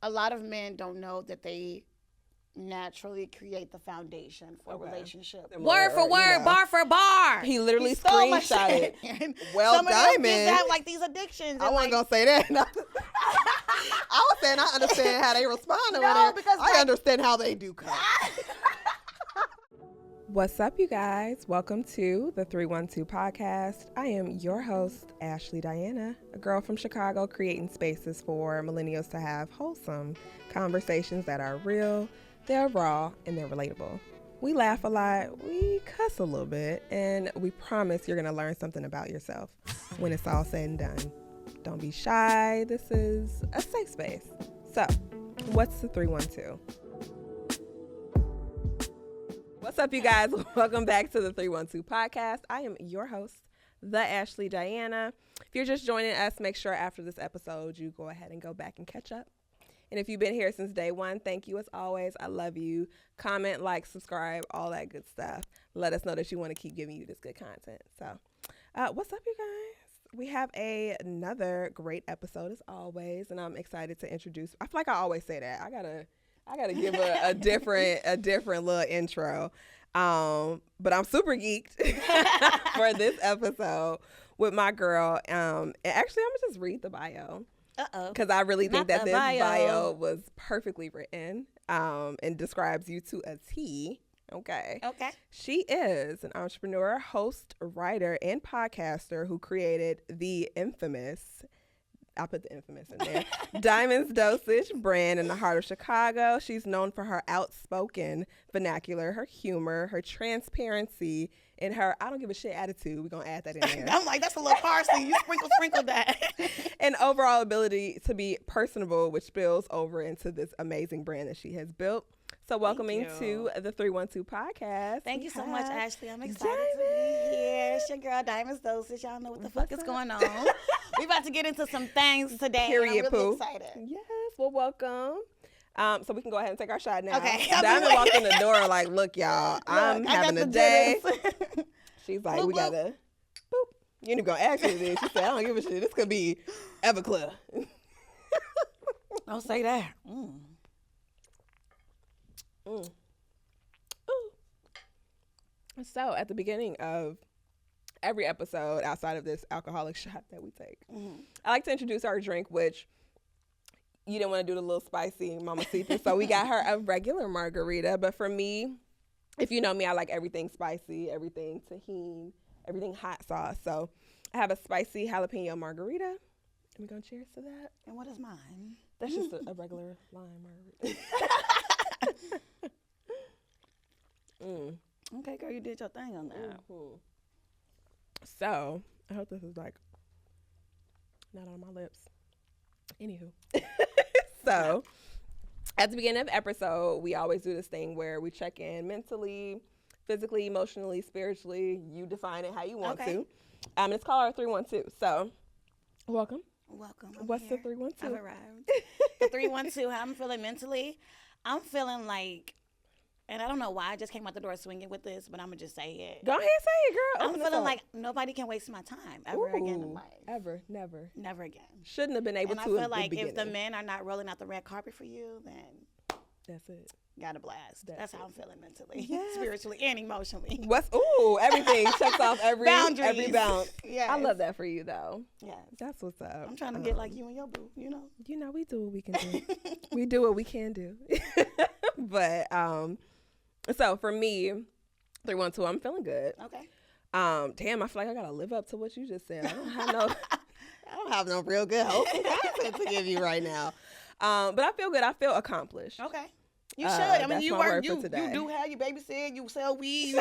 a lot of men don't know that they naturally create the foundation for a relationship. Word for word, bar for bar. He literally screenshotted. Well, some Diamond. of them kids have like these addictions. I wasn't gonna say that. I was saying I understand how they respond to it. Because I understand how they do come. What's up, you guys? Welcome to the 312 podcast. I am your host, Ashley Diana, a girl from Chicago creating spaces for millennials to have wholesome conversations that are real, they're raw, and they're relatable. We laugh a lot, we cuss a little bit, and we promise you're going to learn something about yourself when it's all said and done. Don't be shy. This is a safe space. So, what's the 312? What's up, you guys? Welcome back to the 312 podcast. I am your host, the Ashley Diana. If you're just joining us, make sure after this episode you go ahead and go back and catch up. And if you've been here since day one, thank you as always. I love you. Comment, like, subscribe, all that good stuff. Let us know that you want to keep giving you this good content. So, what's up, you guys? We have another great episode as always, and I'm excited to introduce. I feel like I always say that. I gotta give a different little intro. But I'm super geeked for this episode with my girl. And actually, I'm gonna just read the bio. Because I really think that this bio was perfectly written and describes you to a T. Okay. She is an entrepreneur, host, writer, and podcaster who created the infamous, I'll put the infamous in there, Diamonds Dosage brand in the heart of Chicago. She's known for her outspoken vernacular, her humor, her transparency, and her I don't give a shit attitude. We're going to add that in there. I'm like, that's a little parsley. You sprinkle that. And overall ability to be personable, which spills over into this amazing brand that she has built. So welcoming to the 312 podcast. Thank you so much, Ashley. I'm excited to be here. It's your girl, Diamonds Dosage. Y'all know what the fuck is going on. We about to get into some things today. Period, I'm really excited. Yes, well, welcome. So we can go ahead and take our shot now. Okay. Diamond walked in the door like, look, y'all, I'm having a day. She's like, we gotta, boop. You ain't gonna ask me this. She said, I don't give a shit. This could be Everclear. Don't say that. So at the beginning of every episode, outside of this alcoholic shot that we take, I like to introduce our drink, which you didn't want to do the little spicy mamacita, so we got her a regular margarita. But for me, if you know me, I like everything spicy, everything tahini, everything hot sauce. So I have a spicy jalapeno margarita. And we're going to cheers to that. And what is mine? That's just a regular lime margarita. Okay, girl, you did your thing on that. So I hope this is like not on my lips. Anywho. So at the beginning of the episode, we always do this thing where we check in mentally, physically, emotionally, spiritually. You define it how you want to. It's called our 312. So welcome. What's the 312? I've arrived. The 312, how I'm feeling mentally. I'm feeling like, and I don't know why I just came out the door swinging with this, but I'm going to just say it. Go ahead and say it, girl. I'm feeling like nobody can waste my time ever again in life. Ever, never. Never again. Shouldn't have been able to. And I feel like if the men are not rolling out the red carpet for you, then that's it. Got a blast. That's how I'm feeling mentally, yes. Spiritually, and emotionally. Everything checks off every bounce. Yeah, I love that for you, though. Yeah, that's what's up. I'm trying to get like you and your boo. You know, we do what we can do. We do what we can do. But so for me, 312, I'm feeling good. Okay. Damn, I feel like I gotta live up to what you just said. I don't have no real good wholesome content to give you right now. But I feel good. I feel accomplished. Okay. You should. I mean, you work. You do have you babysit. You sell weed.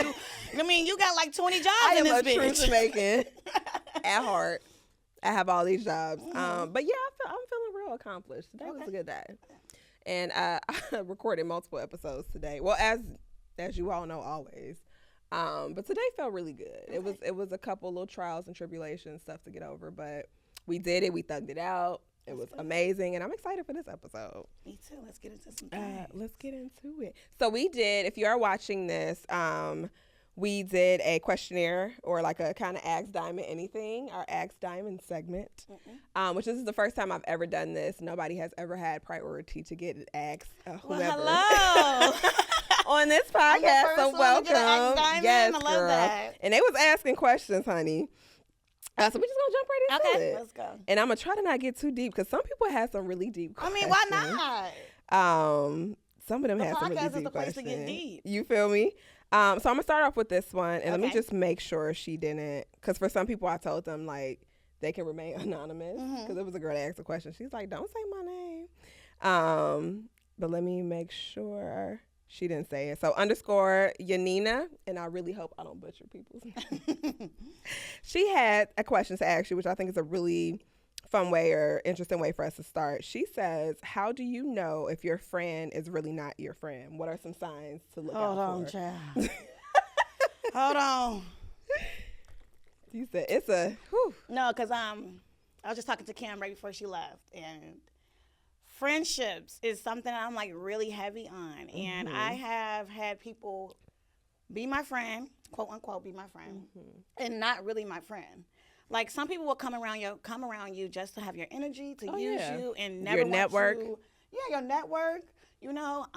You got like 20 jobs in this bitch. I am a truth making at heart. I have all these jobs. But yeah, I'm feeling real accomplished. Today was a good day. And I recorded multiple episodes today. Well, as you all know, always. But today felt really good. Okay. It was a couple little trials and tribulations, stuff to get over, but we did it. We thugged it out. It was amazing, and I'm excited for this episode. Me too. Let's get into some things. Let's get into it. So we did, if you are watching this, we did a questionnaire or like a kind of Ask Diamond anything, our Ask Diamond segment, which this is the first time I've ever done this. Nobody has ever had priority to get asked whoever. Well, hello. On this podcast, so welcome. Yes, I love girl. that. And they was asking questions, honey. So we're just gonna jump right into it. Okay, let's go. And I'm gonna try to not get too deep because some people had some really deep questions. I mean, why not? Some of them The had some really podcast is deep the place questions. to get deep. You feel me? So I'm gonna start off with this one, and let me Okay. just make sure she didn't, because for some people I told them like they can remain anonymous because it was a girl that asked a question. She's like, "Don't say my name," but let me make sure she didn't say it. So _ Yanina, and I really hope I don't butcher people's names. She had a question to ask you, which I think is a really fun way or interesting way for us to start. She says, how do you know if your friend is really not your friend? What are some signs to look out for? Hold on, child. Hold on. You said it's a whew. No, because I was just talking to Kim right before she left, and friendships is something I'm like really heavy on, and I have had people be my friend, quote unquote, be my friend, and not really my friend. Like some people will come around you just to have your energy, to use you, and never your want network. Your network, you know,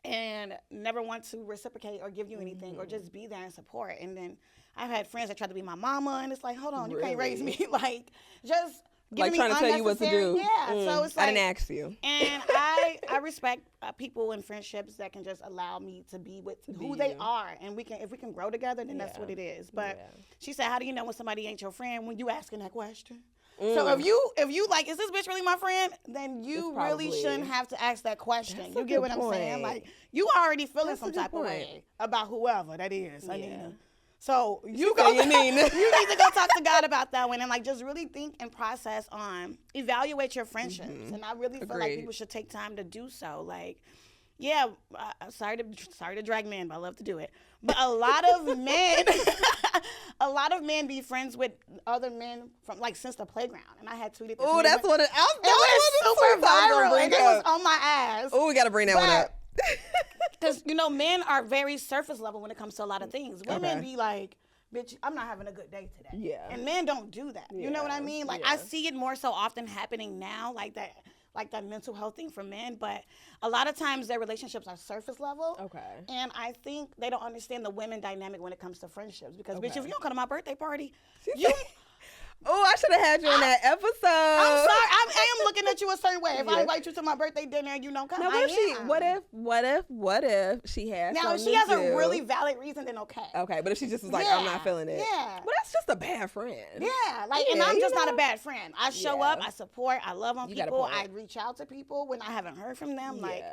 and never want to reciprocate or give you anything or just be there and support. And then I've had friends that try to be my mama, and it's like, hold on, you can't raise me, like just. Like trying to tell you what to do. Yeah, so it's like, I didn't ask you. And I respect people in friendships that can just allow me to be with who they are, and if we can grow together, then that's what it is. But she said, how do you know when somebody ain't your friend when you asking that question? So if you like, is this bitch really my friend? Then you really shouldn't have to ask that question. You get what I'm saying? Like you already feeling some type of way about whoever that is. I mean. So you need to go talk to God about that one and like just really think and process on evaluate your friendships. And I really feel like people should take time to do so. Like, yeah, sorry to drag men, but I love to do it. But a lot of men be friends with other men from like since the playground. And I had tweeted this. Oh, that's what it was super viral and it was on my ass. Oh, we got to bring that one up. Because, you know, men are very surface level when it comes to a lot of things. Women be like, bitch, I'm not having a good day today. Yeah. And men don't do that. You know what I mean? Like, I see it more so often happening now, like that mental health thing for men. But a lot of times their relationships are surface level. Okay. And I think they don't understand the women dynamic when it comes to friendships. Because, bitch, if you don't come to my birthday party, Oh, I should have had you on that episode. I'm sorry. I am looking at you a certain way. If I invite you to my birthday dinner and you don't come, now, what if she has now, if she has a really valid reason, then okay. Okay, but if she just was like, I'm not feeling it. Yeah. Well, that's just a bad friend. Yeah. Like, and I'm just not a bad friend. I show up, I support, I love on people, I reach out to people when I haven't heard from them. Like,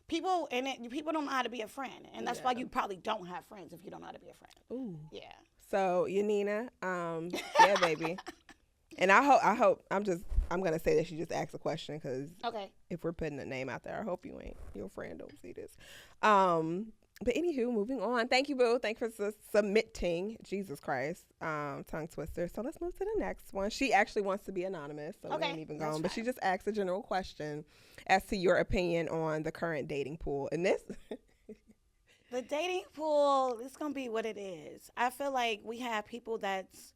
people don't know how to be a friend. And that's why you probably don't have friends if you don't know how to be a friend. Ooh. Yeah. So, Yanina, yeah, baby. And I hope, I'm going to say that she just asked a question because if we're putting a name out there, I hope your friend don't see this. But anywho, moving on. Thank you, boo. Thank you for submitting. Jesus Christ. Tongue twister. So let's move to the next one. She actually wants to be anonymous, so we ain't even going. But she just asked a general question as to your opinion on the current dating pool. And this... The dating pool, it's going to be what it is. I feel like we have people that's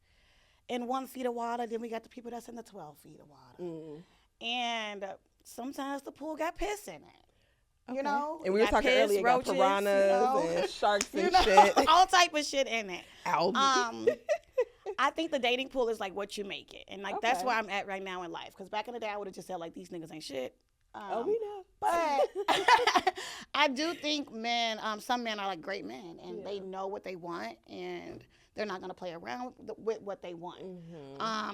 in 1 feet of water, then we got the people that's in the 12 feet of water. And sometimes the pool got piss in it. You know? And we were talking earlier about piranhas and sharks and shit. All type of shit in it. I think the dating pool is like what you make it. And like that's where I'm at right now in life. Because back in the day, I would have just said like, these niggas ain't shit. We know. But I do think some men are like great men and they know what they want and they're not going to play around with what they want.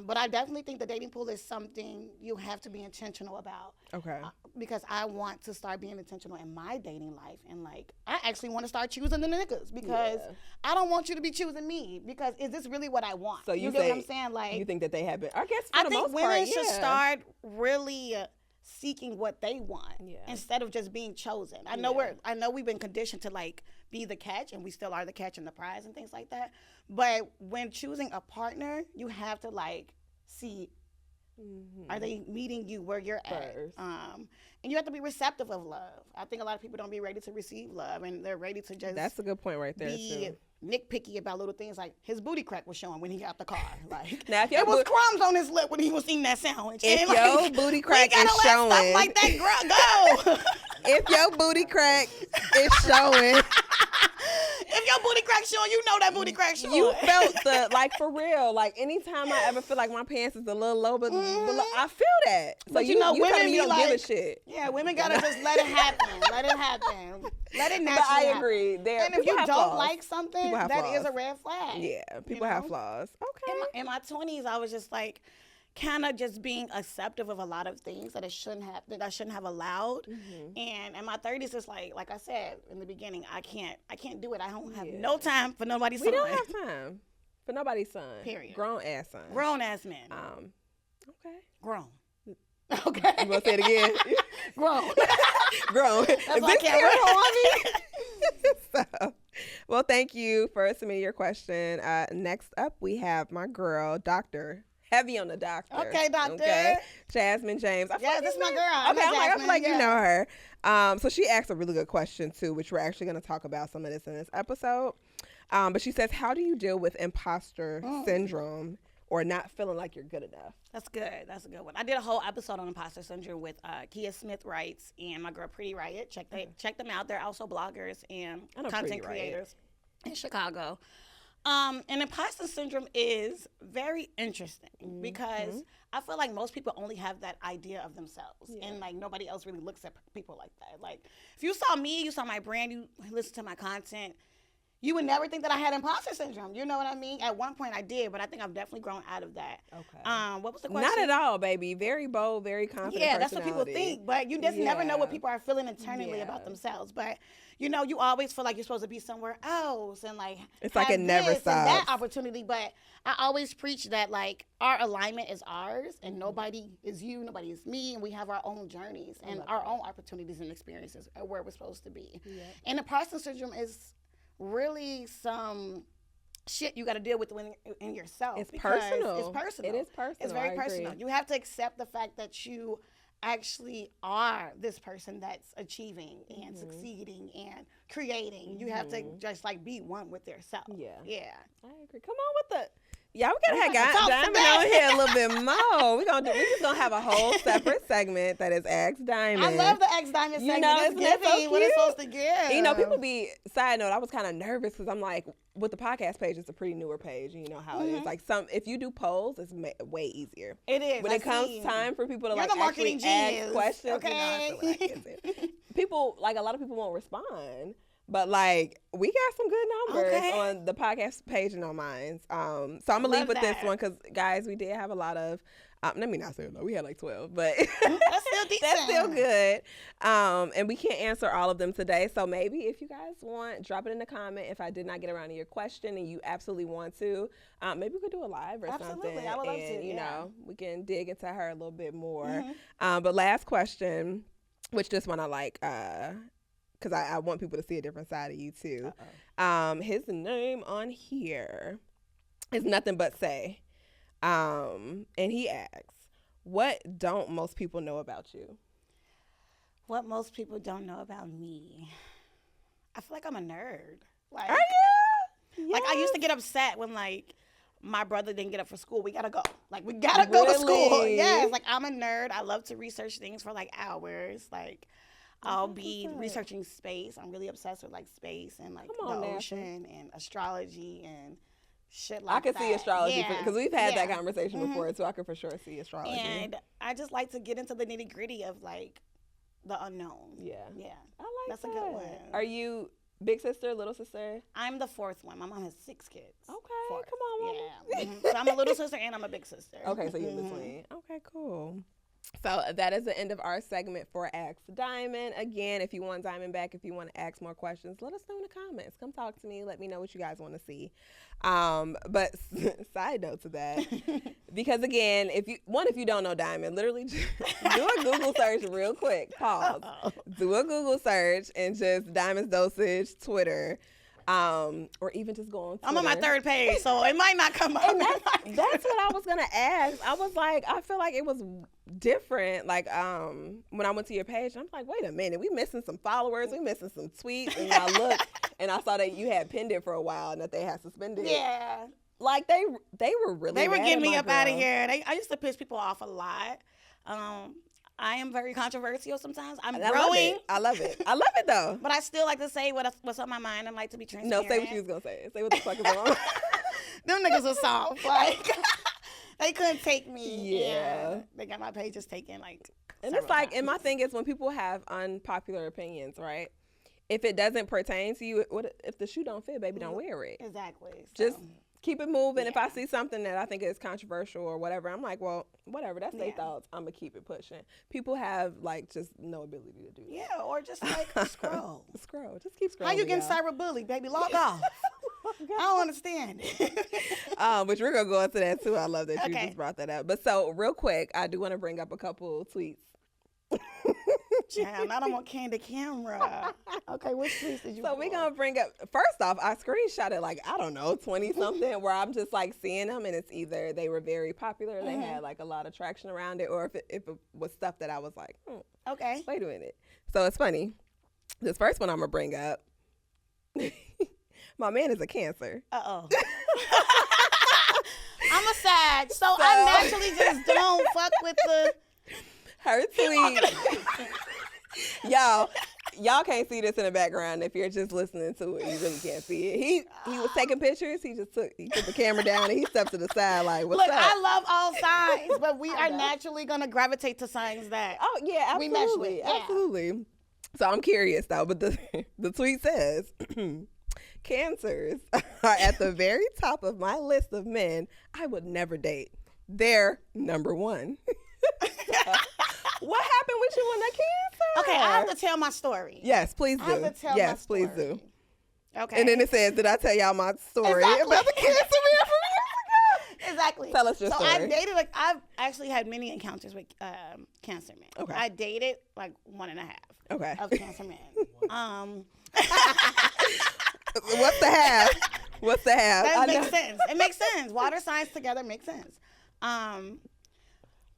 But I definitely think the dating pool is something you have to be intentional about. Okay. Because I want to start being intentional in my dating life. And like, I actually want to start choosing the niggas because I don't want you to be choosing me because is this really what I want? So you get what I'm saying? Like, you think that they have been, I guess I think women should start really seeking what they want instead of just being chosen. I know we've been conditioned to like be the catch and we still are the catch and the prize and things like that. But when choosing a partner, you have to like see Are they meeting you where you're at? First. And you have to be receptive of love. I think a lot of people don't be ready to receive love, and they're ready to just That's a good point right there be too. nitpicky about little things, like his booty crack was showing when he got out the car. Like, Now, if there your was crumbs on his lip when he was eating that sandwich. If And, your like, booty crack we gotta is let showing, stuff like that go. if your booty crack is showing, If your booty crack showing, you know that booty crack showing. you felt the, like, for real. Like, anytime I ever feel like my pants is a little low, but below, I feel that. So But you know, you telling women me be you don't give a like- shit. Yeah, women gotta just let it happen. Let it happen. Let it naturally But I happen. agree. And if you don't flaws. like something, People have that is flaws. a red flag. Yeah, people know? have flaws. Okay. In my 20s, I was just like, kind of just being acceptive of a lot of things that I shouldn't have allowed. And in my 30s, it's like I said in the beginning, I can't do it. I don't have no time for nobody's son. We don't have time for nobody's son. Period. Grown ass son. Grown ass men. Okay. Grown. Okay. You want to say it again? Grown. Grown. That's Is why I this can't so, well, thank you for submitting your question. Next up, we have my girl, Dr. Heavy on the doctor. Okay, doctor. Okay. Jasmine James. I feel Yeah, like this you my know- girl. I Okay, know I feel Jasmine, like you yeah. know her. So she asked a really good question too, which we're actually going to talk about some of this in this episode. But she says, how do you deal with imposter syndrome or not feeling like you're good enough? That's good. That's a good one. I did a whole episode on imposter syndrome with Kia Smith Wrights and my girl Pretty Riot. Check them out. They're also bloggers and I know content Pretty Riot. creators in Chicago. And imposter syndrome is very interesting because I feel like most people only have that idea of themselves, and like nobody else really looks at people like that. Like if you saw me, you saw my brand, you listen to my content, you would never think that I had imposter syndrome. You know what I mean? At one point I did, but I think I've definitely grown out of that. Okay. What was the question? Not at all, baby. Very bold, very confident. Yeah, that's what people personality. think. But you just never know what Yeah. people are feeling internally Yeah. about themselves. But you know, you always feel like you're supposed to be somewhere else and like It's like have it never this and that stops. opportunity. But I always preach that like our alignment is ours and nobody is you, nobody is me, and we have our own journeys and our own opportunities and experiences are where we're supposed to be. And imposter syndrome is really some shit you got to deal with in yourself. It's because personal. It's personal. It is personal. It's very I personal. agree. You have to accept the fact that you actually are this person that's achieving and succeeding and creating. You have to just like be one with yourself. Yeah. Yeah. I agree. Come on with the. Yeah, we gotta have Talk Diamond today. on here a little bit more. We just gonna have a whole separate segment that is Ask Diamond. I love the X Diamond segment. know, It's isn't that so giving what it's cute? supposed to give. You know, people be, side note, I was kind of nervous because I'm like, with the podcast page, it's a pretty newer page. And you know how it is. Like if you do polls, it's way easier. It is. When I it comes see. time for people to You're like the marketing actually ask genius, questions, okay? you know, I feel like it's it. People, like a lot of people won't respond. But like we got some good numbers Okay. on the podcast page and on mine. So I'm gonna leave Love with this that. one because guys, we did have a lot of. Let me not say it. We had like 12, but That's still decent. that's still good. And we can't answer all of them today. So maybe if you guys want, drop it in the comment. If I did not get around to your question and you absolutely want to, maybe we could do a live or Absolutely. something. I would love and, to, you yeah. know, we can dig into her a little bit more. But last question, which this one I like, because I want people to see a different side of you too. His name on here is Nothing But Say. And he asks, what don't most people know about you? What most people don't know about me. I feel like I'm a nerd. Like, Are you? Like I used to get upset when like my brother didn't get up for school. We gotta go. Like we gotta go to school. Really? Yes. Like I'm a nerd. I love to research things for like hours. Like I'll be what's up. researching space. I'm really obsessed with like space and like Come on, the NASA. ocean and astrology and shit like I can that. see astrology Yeah. because we've had that Yeah. conversation before, so I can for sure see astrology. And I just like to get into the nitty gritty of like the unknown. Yeah. Yeah. I like That's that. a good one. Are you big sister, little sister? I'm the fourth one. My mom has 6 kids. Okay, Fourth. come on, mama. Yeah. So I'm a little sister and I'm a big sister. Okay, so you're in between. Okay, cool. So that is the end of our segment for Ask Diamond. Again, if you want Diamond back, if you want to ask more questions, let us know in the comments. Come talk to me. Let me know what you guys want to see. But side note to that, because again, if you don't know Diamond, literally just do a Google search real quick. Pause. Do a Google search and just Diamonds Dosage Twitter. Or even just go on Twitter. I'm on my 3rd page, so it might not come up. And that's what I was gonna ask. I was like, I feel like it was different. Like, when I went to your page, I'm like, wait a minute, we missing some followers, we missing some tweets, and I looked and I saw that you had pinned it for a while and that they had suspended it. Yeah. Like they were really. They were mad getting at me my up out of girl. here. I used to piss people off a lot. I am very controversial sometimes. I'm growing. I love it. I love it though. But I still like to say what's on my mind and like to be transparent. No, say what you was gonna say. Say what the fuck is on. Them niggas are soft. Like, they couldn't take me. Yeah. They got my pages taken, like, And it's like, and my thing is when people have unpopular opinions, right? If it doesn't pertain to you, what if the shoe don't fit, baby, don't wear it. Exactly. Just keep it moving. Yeah. If I see something that I think is controversial or whatever, I'm like, well, whatever. That's their Yeah. thoughts. I'm going to keep it pushing. People have, like, just no ability to do that. Yeah, or just, like, scroll. Scroll. Just keep scrolling. How you getting y'all. cyberbullied, baby? Log off. I don't understand. Which we're going to go into that, too. I love that you Okay. just brought that up. But so, real quick, I do want to bring up a couple tweets. Child, I don't want candid camera. Okay, which tweets did you So we're pull? going to bring up, first off, I screenshotted like, I don't know, 20 something where I'm just like seeing them and it's either they were very popular, they had like a lot of traction around it, or if it was stuff that I was like, Okay. wait a minute. So it's funny. This first one I'm going to bring up, my man is a Cancer. Uh-oh. I'm a Sag, so I naturally just don't fuck with the... Her tweet. Y'all can't see this in the background. If you're just listening to it, you really can't see it. He was taking pictures. He took the camera down and he stepped to the side like, what's Look, up? I love all signs, but we are naturally going to gravitate to signs that... Oh yeah, we mesh with, absolutely, yeah. absolutely. So I'm curious though, but the tweet says, Cancers are at the very top of my list of men I would never date. They're number one. What happened with you and the Cancer? Okay, I have to tell my story. Yes, please do. I have to tell yes, my story. please do. Okay. And then it says, did I tell y'all my story Exactly. about the Cancer man from years ago? Exactly. Tell us your so story. I dated, like, I've actually had many encounters with Cancer men. Okay. I dated, like, 1.5 Okay. of Cancer men. What's the half? What's the half? That I makes know. sense. It makes sense. Water signs together makes sense.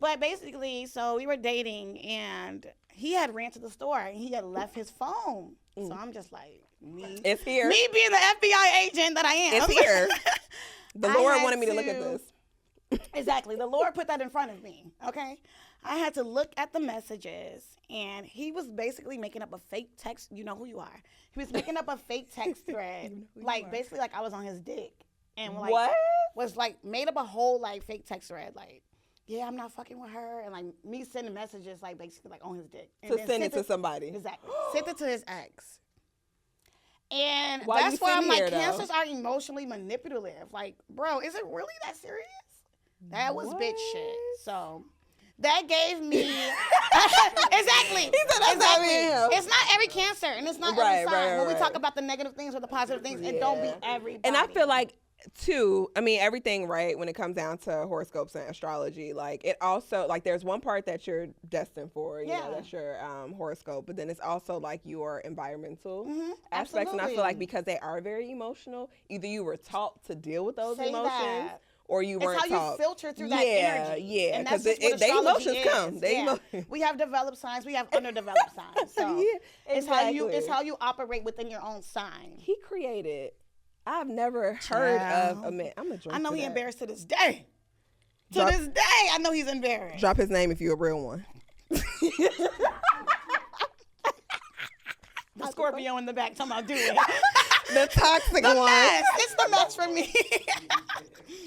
But basically, so we were dating, and he had ran to the store, and he had left his phone. So I'm just like, It's here. Me being the FBI agent that I am. It's here. The I Lord had wanted me to look at to- this. Exactly. The Lord put that in front of me. Okay. I had to look at the messages, and he was basically making up a fake text. You know who you are. He was making up a fake text thread, like basically like I was on his dick, and like What? was like made up a whole like fake text thread, like, yeah, I'm not fucking with her, and like me sending messages like basically like on his dick. And To then send it sent to somebody. Exactly. Sent it to his ex. And Why that's you why I'm sitting like, here, though? Cancers are emotionally manipulative. Like, bro, is it really that serious? That was bitch shit. So that gave me exactly. He said that's not me and him. It's not every Cancer, and it's not Right, every sign. right, When we right. talk about the negative things or the positive things, it don't be Yeah. everybody. And I feel like, too, I mean, everything, right, when it comes down to horoscopes and astrology, like, it also, like, there's one part that you're destined for, you know, Yeah. that's your horoscope, but then it's also, like, your environmental aspects. absolutely. And I feel like because they are very emotional, either you were taught to deal with those Say emotions, that. or you It's weren't how taught. you filter through that yeah, energy. Yeah, And that's because just what they astrology emotions is. come. They Yeah. We have developed signs. We have underdeveloped signs. So Yeah, it's exactly. how you operate within your own sign. He created. I've never heard of a Child. man. I'm a drink. I know to he that. embarrassed to this day. Drop- To this day, I know he's embarrassed. Drop his name if you're a real one. The Scorpio in the back talking about do it. The toxic The one. mess. It's the mess for me.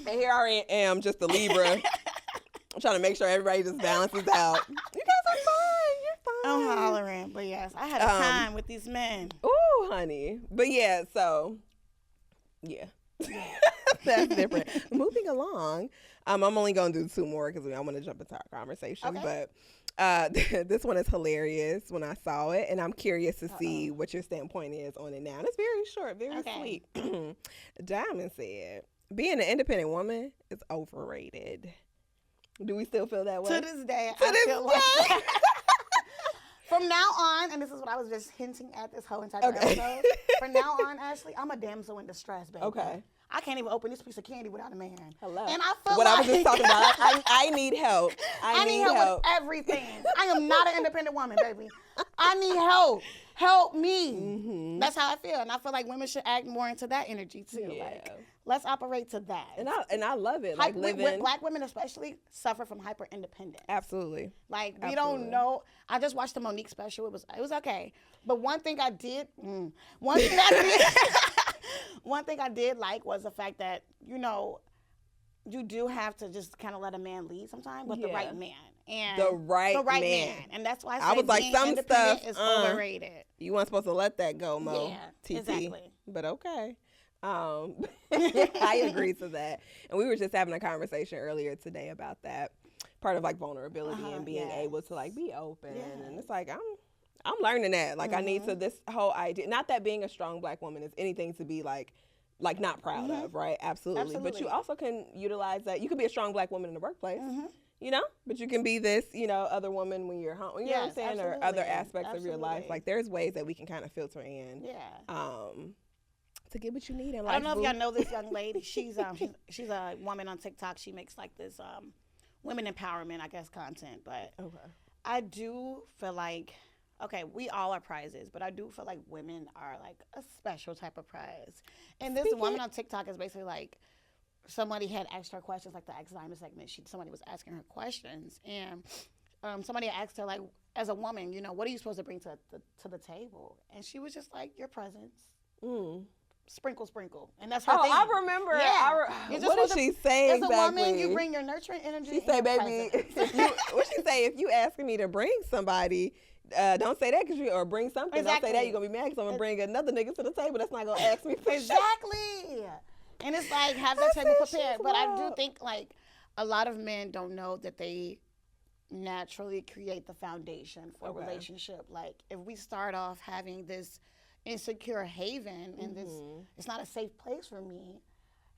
And here I am, just a Libra. I'm trying to make sure everybody just balances out. You guys are fine. You're fine. I'm hollering, but yes, I had a time with these men. Ooh, honey. But yeah, so yeah. That's different. Moving along. I'm only gonna do 2 more because I want to jump into our conversation. Okay. But this one is hilarious when I saw it, and I'm curious to see what your standpoint is on it now. And it's very short, very Okay. sweet. Diamond said, "Being an independent woman is overrated." Do we still feel that way? To this day, To I this feel like day. that. From now on, on, and this is what I was just hinting at this whole entire episode. From now on, Ashley, I'm a damsel in distress, baby. Okay. I can't even open this piece of candy without a man. Hello. And I feel what I was just talking about. I need help. I need help with everything. I am not an independent woman, baby. I need help. Help me. Mm-hmm. That's how I feel. And I feel like women should act more into that energy too. Yeah. Like, let's operate to that. And I love it. Like Black women especially suffer from hyper independence. Absolutely. Like we don't know. I just watched the Monique special. It was okay. But one thing I did one thing I did like was the fact that, you know, you do have to just kind of let a man lead sometimes, but the right man. And the right man. And that's why I was like, some stuff is overrated. You weren't supposed to let that go, Mo. Yeah, exactly. But okay. I agree to that. And we were just having a conversation earlier today about that. Part of like vulnerability and being able to like be open. Yeah. And it's like, I'm learning that. Like I need to, this whole idea, not that being a strong Black woman is anything to be like not proud of, right? Absolutely. But you also can utilize that. You could be a strong Black woman in the workplace, you know, but you can be this, you know, other woman when you're home, you know what I'm saying? Absolutely. Or other aspects of your life. Like there's ways that we can kind of filter in. To get what you need in life. I don't know if y'all know this young lady. She's a woman on TikTok. She makes like this women empowerment, I guess, content. But I do feel like, okay, we all are prizes, but I do feel like women are like a special type of prize. And this woman on TikTok is basically like, somebody had asked her questions, like the Ask Diamond segment. Somebody was asking her questions, and somebody asked her, like, as a woman, you know, what are you supposed to bring to the table? And she was just like, your presence. Sprinkle, and that's her thing. I remember. Yeah. What did she say as exactly? As a woman, you bring your nurturing energy. She say, baby, what she say? If you asking me to bring somebody, don't say that or bring something. Exactly. Don't say that. You're going to be mad because I'm going to bring another nigga to the table that's not going to ask me for Exactly. And it's like, have that table prepared. But I do think, like, a lot of men don't know that they naturally create the foundation for a relationship. Like, if we start off having this insecure haven and this, it's not a safe place for me.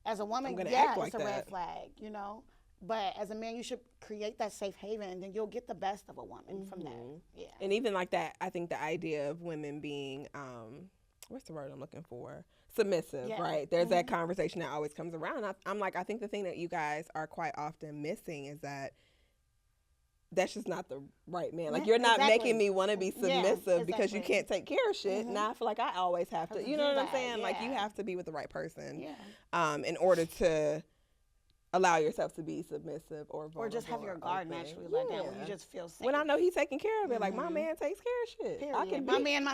As a woman, it's a red flag, you know? But as a man, you should create that safe haven, and then you'll get the best of a woman from that. Yeah. And even like that, I think the idea of women being, what's the word I'm looking for? Submissive, right? There's that conversation that always comes around. I'm like, I think the thing that you guys are quite often missing is that that's just not the right man. Like, you're not making me want to be submissive because you can't take care of shit. Now I feel like I always have to, you know what I'm saying? Yeah. Like, you have to be with the right person in order to allow yourself to be submissive or vulnerable. Or just have your guard naturally let down when you just feel safe. When I know he's taking care of it, like, my man takes care of shit. Period. I can be my man.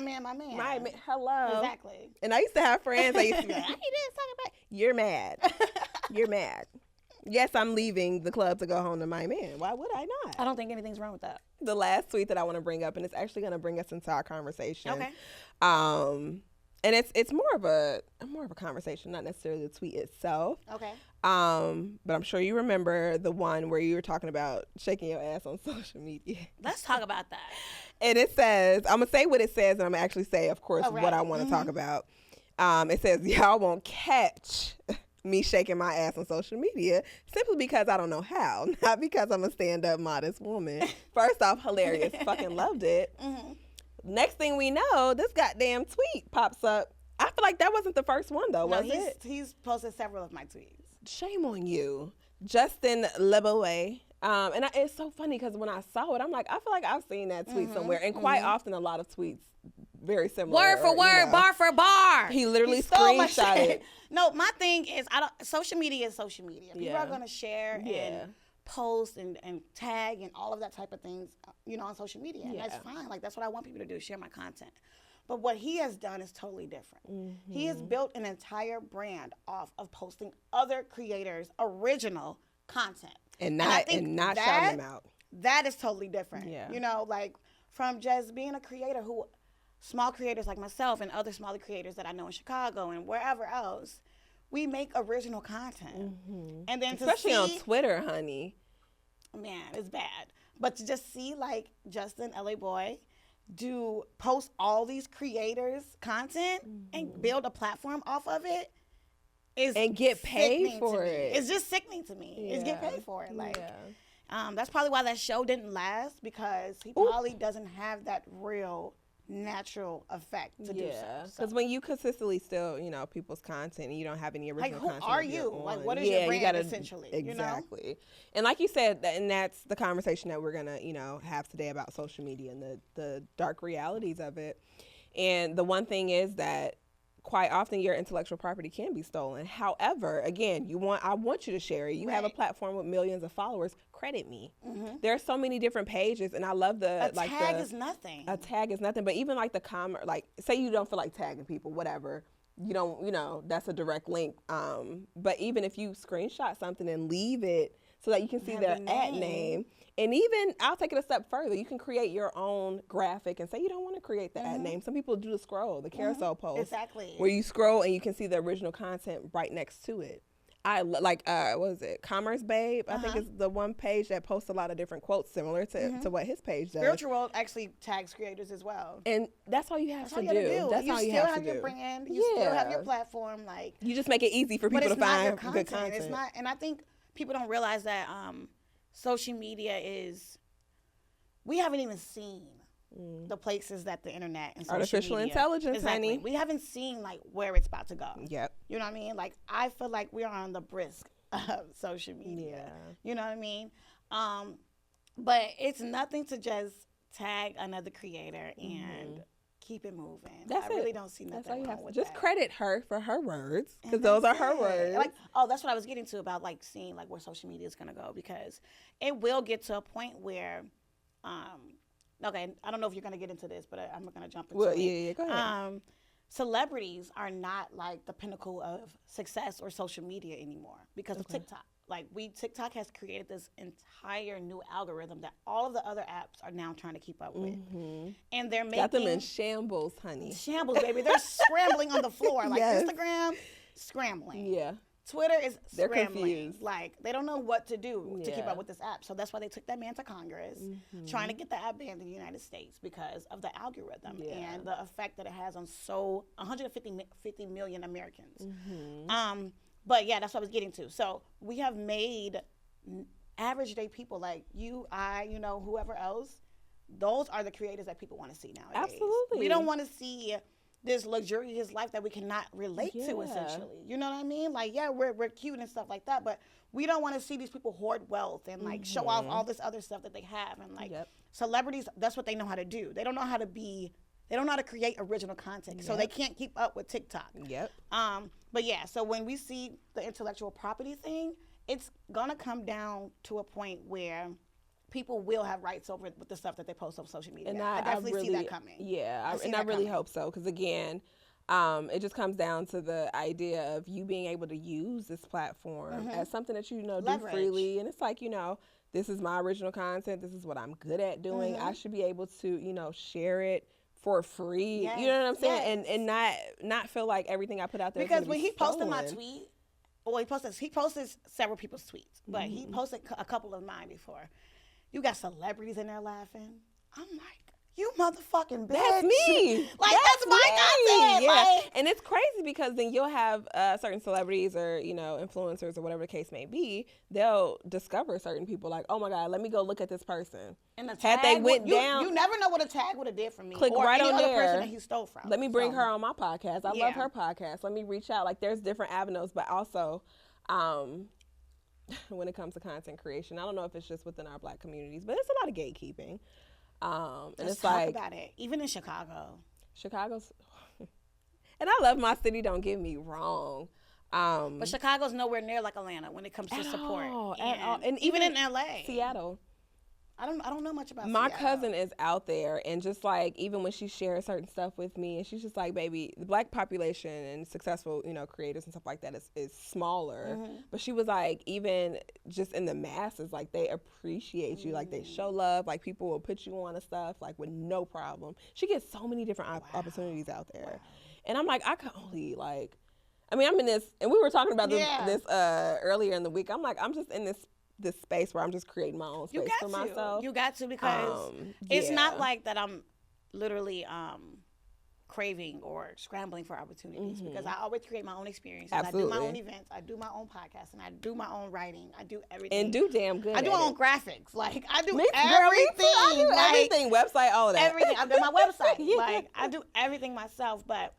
Hello. Exactly. And I used to have friends that used to be like, I need this, talking about. You're mad. You're mad. Yes, I'm leaving the club to go home to my man. Why would I not? I don't think anything's wrong with that. The last tweet that I want to bring up, and it's actually going to bring us into our conversation. Okay. And it's more of a conversation, not necessarily the tweet itself. Okay. But I'm sure you remember the one where you were talking about shaking your ass on social media. Let's talk about that. And it says, I'm going to say what it says, and I'm going to actually say, of course, what I want to talk about. It says, y'all won't catch me shaking my ass on social media simply because I don't know how, not because I'm a stand-up modest woman. First off, hilarious. Fucking loved it. Next thing we know, this goddamn tweet pops up. I feel like that wasn't the first one, though, was it? He's posted several of my tweets. Shame on you. Justin Leboe. And it's so funny because when I saw it, I'm like, I feel like I've seen that tweet somewhere. And quite often, a lot of tweets very similar. Word for word, bar for bar. He literally screenshot it. No, my thing is, social media is social media. People are going to share and post and tag and all of that type of things, you know, on social media. And that's fine. Like, that's what I want people to do, share my content. But what he has done is totally different. He has built an entire brand off of posting other creators' original content. And not shouting them out. That is totally different. Yeah. You know, like, from just being a creator who, small creators like myself and other smaller creators that I know in Chicago and wherever else, we make original content. And then especially on Twitter, honey. Man, it's bad. But to just see, like, Justin, LA Boy, post all these creators' content and build a platform off of it and get paid for it. It's just sickening to me. It's get paid for it. Like, that's probably why that show didn't last, because he probably doesn't have that real natural effect to do so. Because when you consistently steal, people's content and you don't have any original content. Who are you? Like, what is your brand, essentially? Exactly. And like you said, and that's the conversation that we're going to, have today about social media and the dark realities of it. And the one thing is that quite often your intellectual property can be stolen. However, again, I want you to share it. You have a platform with millions of followers. Credit me. Mm-hmm. There are so many different pages, and I love a tag is nothing. A tag is nothing, but even like the comment, like say you don't feel like tagging people, whatever. You don't, that's a direct link. But even if you screenshot something and leave it so that you can see their ad name. And even, I'll take it a step further. You can create your own graphic and say you don't want to create the ad name. Some people do the scroll, the carousel post. Exactly. Where you scroll and you can see the original content right next to it. I like, what is it? Commerce Babe, I think is the one page that posts a lot of different quotes similar to what his page does. Spiritual World actually tags creators as well. And that's all you have to do. That's all you have to do. You still have your brand. You still have your platform. Like, you just make it easy for people to find good content. It's not, and I think people don't realize that social media is, we haven't even seen the places that the internet and social artificial media, intelligence, honey. We haven't seen like where it's about to go. Yep. You know what I mean? Like, I feel like we are on the brisk of social media. Yeah. You know what I mean? But it's nothing to just tag another creator and keep it moving. That's I really don't see nothing wrong with just that. credit her for her words, because those are her words. Like, that's what I was getting to about like seeing like where social media is gonna go, because it will get to a point where, okay, I don't know if you're gonna get into this, but I'm gonna jump into it. Yeah, go ahead. Celebrities are not like the pinnacle of success or social media anymore because of TikTok. Like, TikTok has created this entire new algorithm that all of the other apps are now trying to keep up with. And they're making... Got them in shambles, honey. Shambles, baby. They're scrambling on the floor. Like, Instagram, scrambling. Yeah. Twitter is They're scrambling. Confused. Like, they don't know what to do to keep up with this app. So that's why they took that man to Congress, trying to get the app banned in the United States because of the algorithm and the effect that it has on 150 million Americans. But yeah, that's what I was getting to. So we have made average day people like you, I, whoever else. Those are the creators that people want to see nowadays. Absolutely. We don't want to see this luxurious life that we cannot relate to, essentially. You know what I mean? Like, yeah, we're cute and stuff like that, but we don't want to see these people hoard wealth and like show off all this other stuff that they have. And like celebrities, that's what they know how to do. They don't know how to create original content, so they can't keep up with TikTok. But yeah, so when we see the intellectual property thing, it's gonna come down to a point where people will have rights over with the stuff that they post on social media. And I definitely see that coming. Yeah, I really hope so, because again, it just comes down to the idea of you being able to use this platform as something that do freely, and it's like, this is my original content. This is what I'm good at doing. I should be able to, share it for free. You know what I'm saying? And not feel like everything I put out there. Because when he posted my tweet, he posted several people's tweets, but he posted a couple of mine before. You got celebrities in there laughing. I'm like, you motherfucking bitch. That's me. Like, that's my content. Yeah. Like, and it's crazy because then you'll have certain celebrities or, influencers or whatever the case may be. They'll discover certain people like, oh my God, let me go look at this person. And the tag, they went down. You never know what a tag would have did for me. Click or right any on other there. person that he stole from. Let me bring her on my podcast. I love her podcast. Let me reach out. Like, there's different avenues, but also, when it comes to content creation, I don't know if it's just within our Black communities, but it's a lot of gatekeeping. And Let's talk about it. Even in Chicago's, and I love my city. Don't get me wrong. But Chicago's nowhere near like Atlanta when it comes to support. And even in LA, Seattle. I don't know much about my Seattle. cousin is out there, and just like even when she shares certain stuff with me, and she's just like, baby, the Black population and successful creators and stuff like that is smaller, but she was like, even just in the masses, like they appreciate you, like they show love, like people will put you on and stuff like with no problem. She gets so many different opportunities out there, and I'm like, I can only like, I mean, I'm in this, and we were talking about this earlier in the week. I'm like, I'm just in this space where I'm just creating my own space for myself. You got to, because it's not like that I'm literally craving or scrambling for opportunities because I always create my own experiences. Absolutely. I do my own events. I do my own podcast, and I do my own writing. I do everything. And do damn good. I do my own graphics. Like I do Me, everything. Girl, I do like, everything. Website, all of that. Everything. I do my website. Yeah. Like I do everything myself. But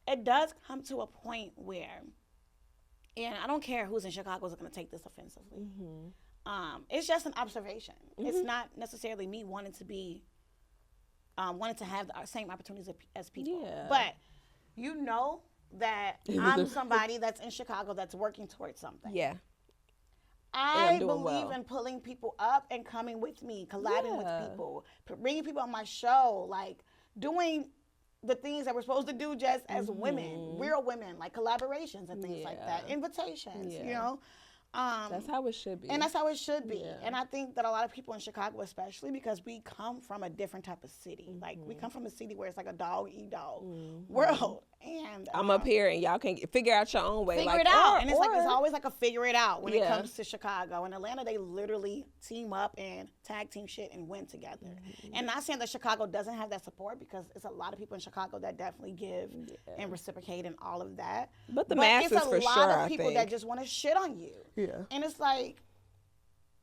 it does come to a point where, and I don't care who's in Chicago is going to take this offensively. It's just an observation. It's not necessarily me wanting to be. Wanted to have the same opportunities as people. Yeah. But you know that I'm somebody that's in Chicago that's working towards something. Yeah. I believe in pulling people up and coming with me, collabing with people, bringing people on my show, like doing the things that we're supposed to do just as women, real women, like collaborations and things like that, invitations, you know. That's how it should be. And that's how it should be. And I think that a lot of people in Chicago, especially because we come from a different type of city. Like, we come from a city where it's like a dog-eat-dog world. And I'm up here and y'all can figure out your own way. Figure like, it out. And it's it's always like a figure it out when it comes to Chicago. In Atlanta, they literally team up and tag team shit and win together. And not saying that Chicago doesn't have that support, because it's a lot of people in Chicago that definitely give and reciprocate and all of that. But the masses, for sure, it's a lot of people that just want to shit on you. Yeah. And it's like,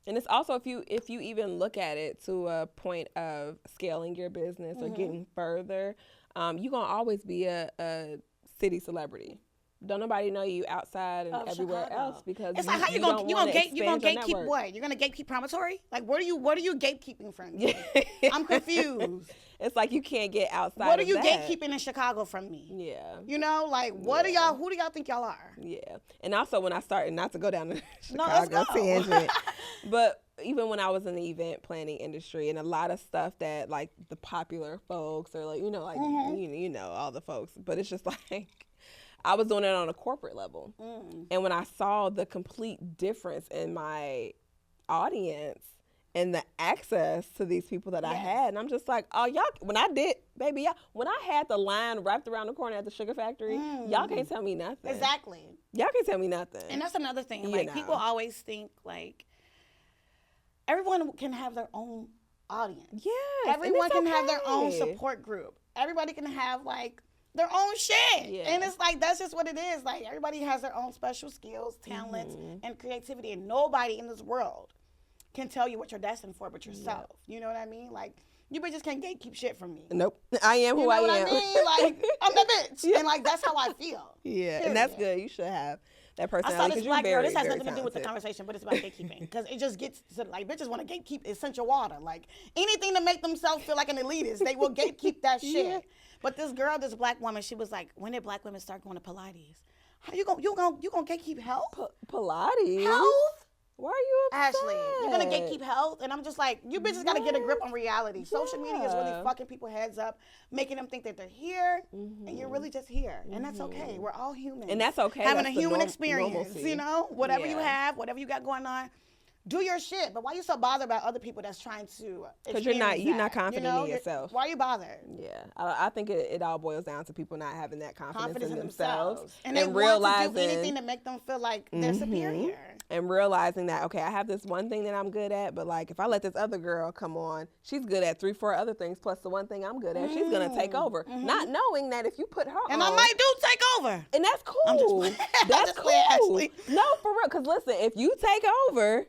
and it's also, if you even look at it to a point of scaling your business or getting further, you're going to always be a city celebrity. Don't nobody know you outside and everywhere Chicago. else, because it's like, how you gonna gatekeep what? You're gonna gatekeep promontory? Like, what are you gatekeeping from me? I'm confused. It's like you can't get outside. What are you of that. gatekeeping in Chicago from me? Yeah. You know, like, what are y'all? Who do y'all think y'all are? Yeah. And also, when I started, not to go down the let's Chicago go. tangent, but even when I was in the event planning industry, and a lot of stuff that like the popular folks or like, you know, like you know all the folks, but it's just like, I was doing it on a corporate level. And when I saw the complete difference in my audience and the access to these people that I had, and I'm just like, oh, y'all, when I had the line wrapped around the corner at the sugar factory, y'all can't tell me nothing. Exactly. Y'all can't tell me nothing. And that's another thing. You Like, know. people always think, like, everyone can have their own audience. Yeah. Everyone can have their own support group. Everybody can have, like, their own shit. Yeah. And it's like, that's just what it is. Like, everybody has their own special skills, talents, and creativity. And nobody in this world can tell you what you're destined for but yourself. You know what I mean? Like, you bitches can't gatekeep shit from me. Nope. I am who You know I what am. I mean? Like, I'm that bitch. And, like, that's how I feel. Yeah. And that's good. You should have that I personality. saw this 'cause you're black girl. very, This has very nothing to do with the talented. conversation, but it's about gatekeeping. Because it just gets to, like, bitches want to gatekeep essential water. Like, anything to make themselves feel like an elitist, they will gatekeep that shit. Yeah. But this girl, this black woman, she was like, when did black women start going to Pilates? How you gonna gatekeep health? Pilates? Health? Why are you upset? Ashley, you're gonna gatekeep health? And I'm just like, you bitches gotta get a grip on reality. Social media is really fucking people's heads up, making them think that they're here, and you're really just here. And that's okay. We're all human. And that's okay. Having That's a the human experience, normalcy. you know? Whatever you Yeah. have, whatever you got going on, do your shit. But why you so bothered about other people that's trying to? Because you're not that, confident you know? in yourself. Why are you bothered? Yeah, I think it all boils down to people not having that confidence in themselves, and and they realizing want to do anything to make them feel like they're superior. and realizing that, okay, I have this one thing that I'm good at, but like if I let this other girl come on, she's good at 3-4 other things plus the one thing I'm good at. She's gonna take over, not knowing that if you put her And on, I might take over. and that's cool. I'm just playing. I'm That's just playing, cool. Ashley. No, for real. Because listen, if you take over,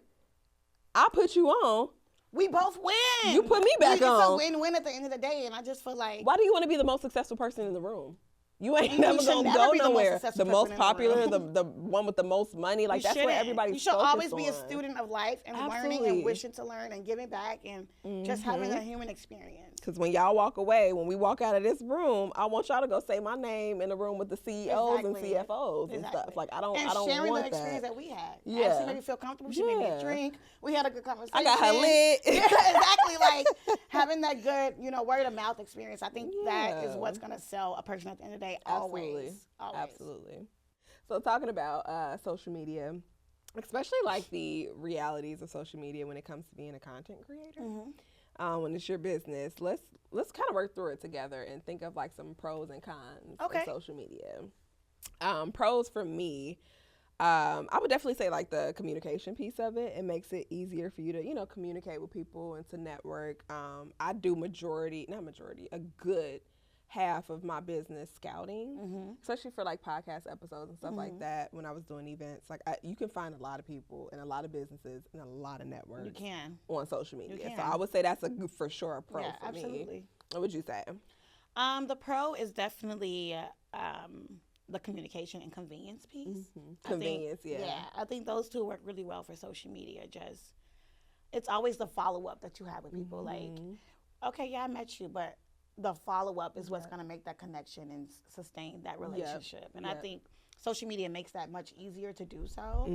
I put you on. We both win. You put me back It's a on. win-win at the end of the day, and I just feel like Why do you want to be the most successful person in the room? You ain't You never should gonna never go be the most nowhere. successful The most person in the popular, room. the one with the most money. Like you that's where shouldn't. everybody's You should focused always be a on. student of life and learning Absolutely. and wishing to learn and giving back and just having a human experience. Because when y'all walk away, when we walk out of this room, I want y'all to go say my name in the room with the CEOs and Exactly. CFOs and stuff. Like I don't sharing want the experience that. that we had. Yeah. Ashley made me feel comfortable. She made me a Yeah. drink. We had a good conversation. I got her lit. Yeah, exactly. Like having that good, word of mouth experience. I think that is Yeah. what's gonna sell a person at the end of the day. Absolutely. Always. Absolutely. So talking about social media, especially like the realities of social media when it comes to being a content creator, when it's your business, let's kind of work through it together and think of like some pros and cons of social media. Pros for me, I would definitely say like the communication piece of it. It makes it easier for you to, communicate with people and to network. I do a good half of my business scouting, especially for like podcast episodes and stuff like that. When I was doing events, like you can find a lot of people and a lot of businesses and a lot of networks. You can on social media. So I would say that's for sure a pro for absolutely. me. What would you say? The pro is definitely the communication and convenience piece. Convenience, I think those two work really well for social media. Just it's always the follow up that you have with people. Like, okay, I met you, but the follow-up is what's going to make that connection and sustain that relationship. And I think social media makes that much easier to do so.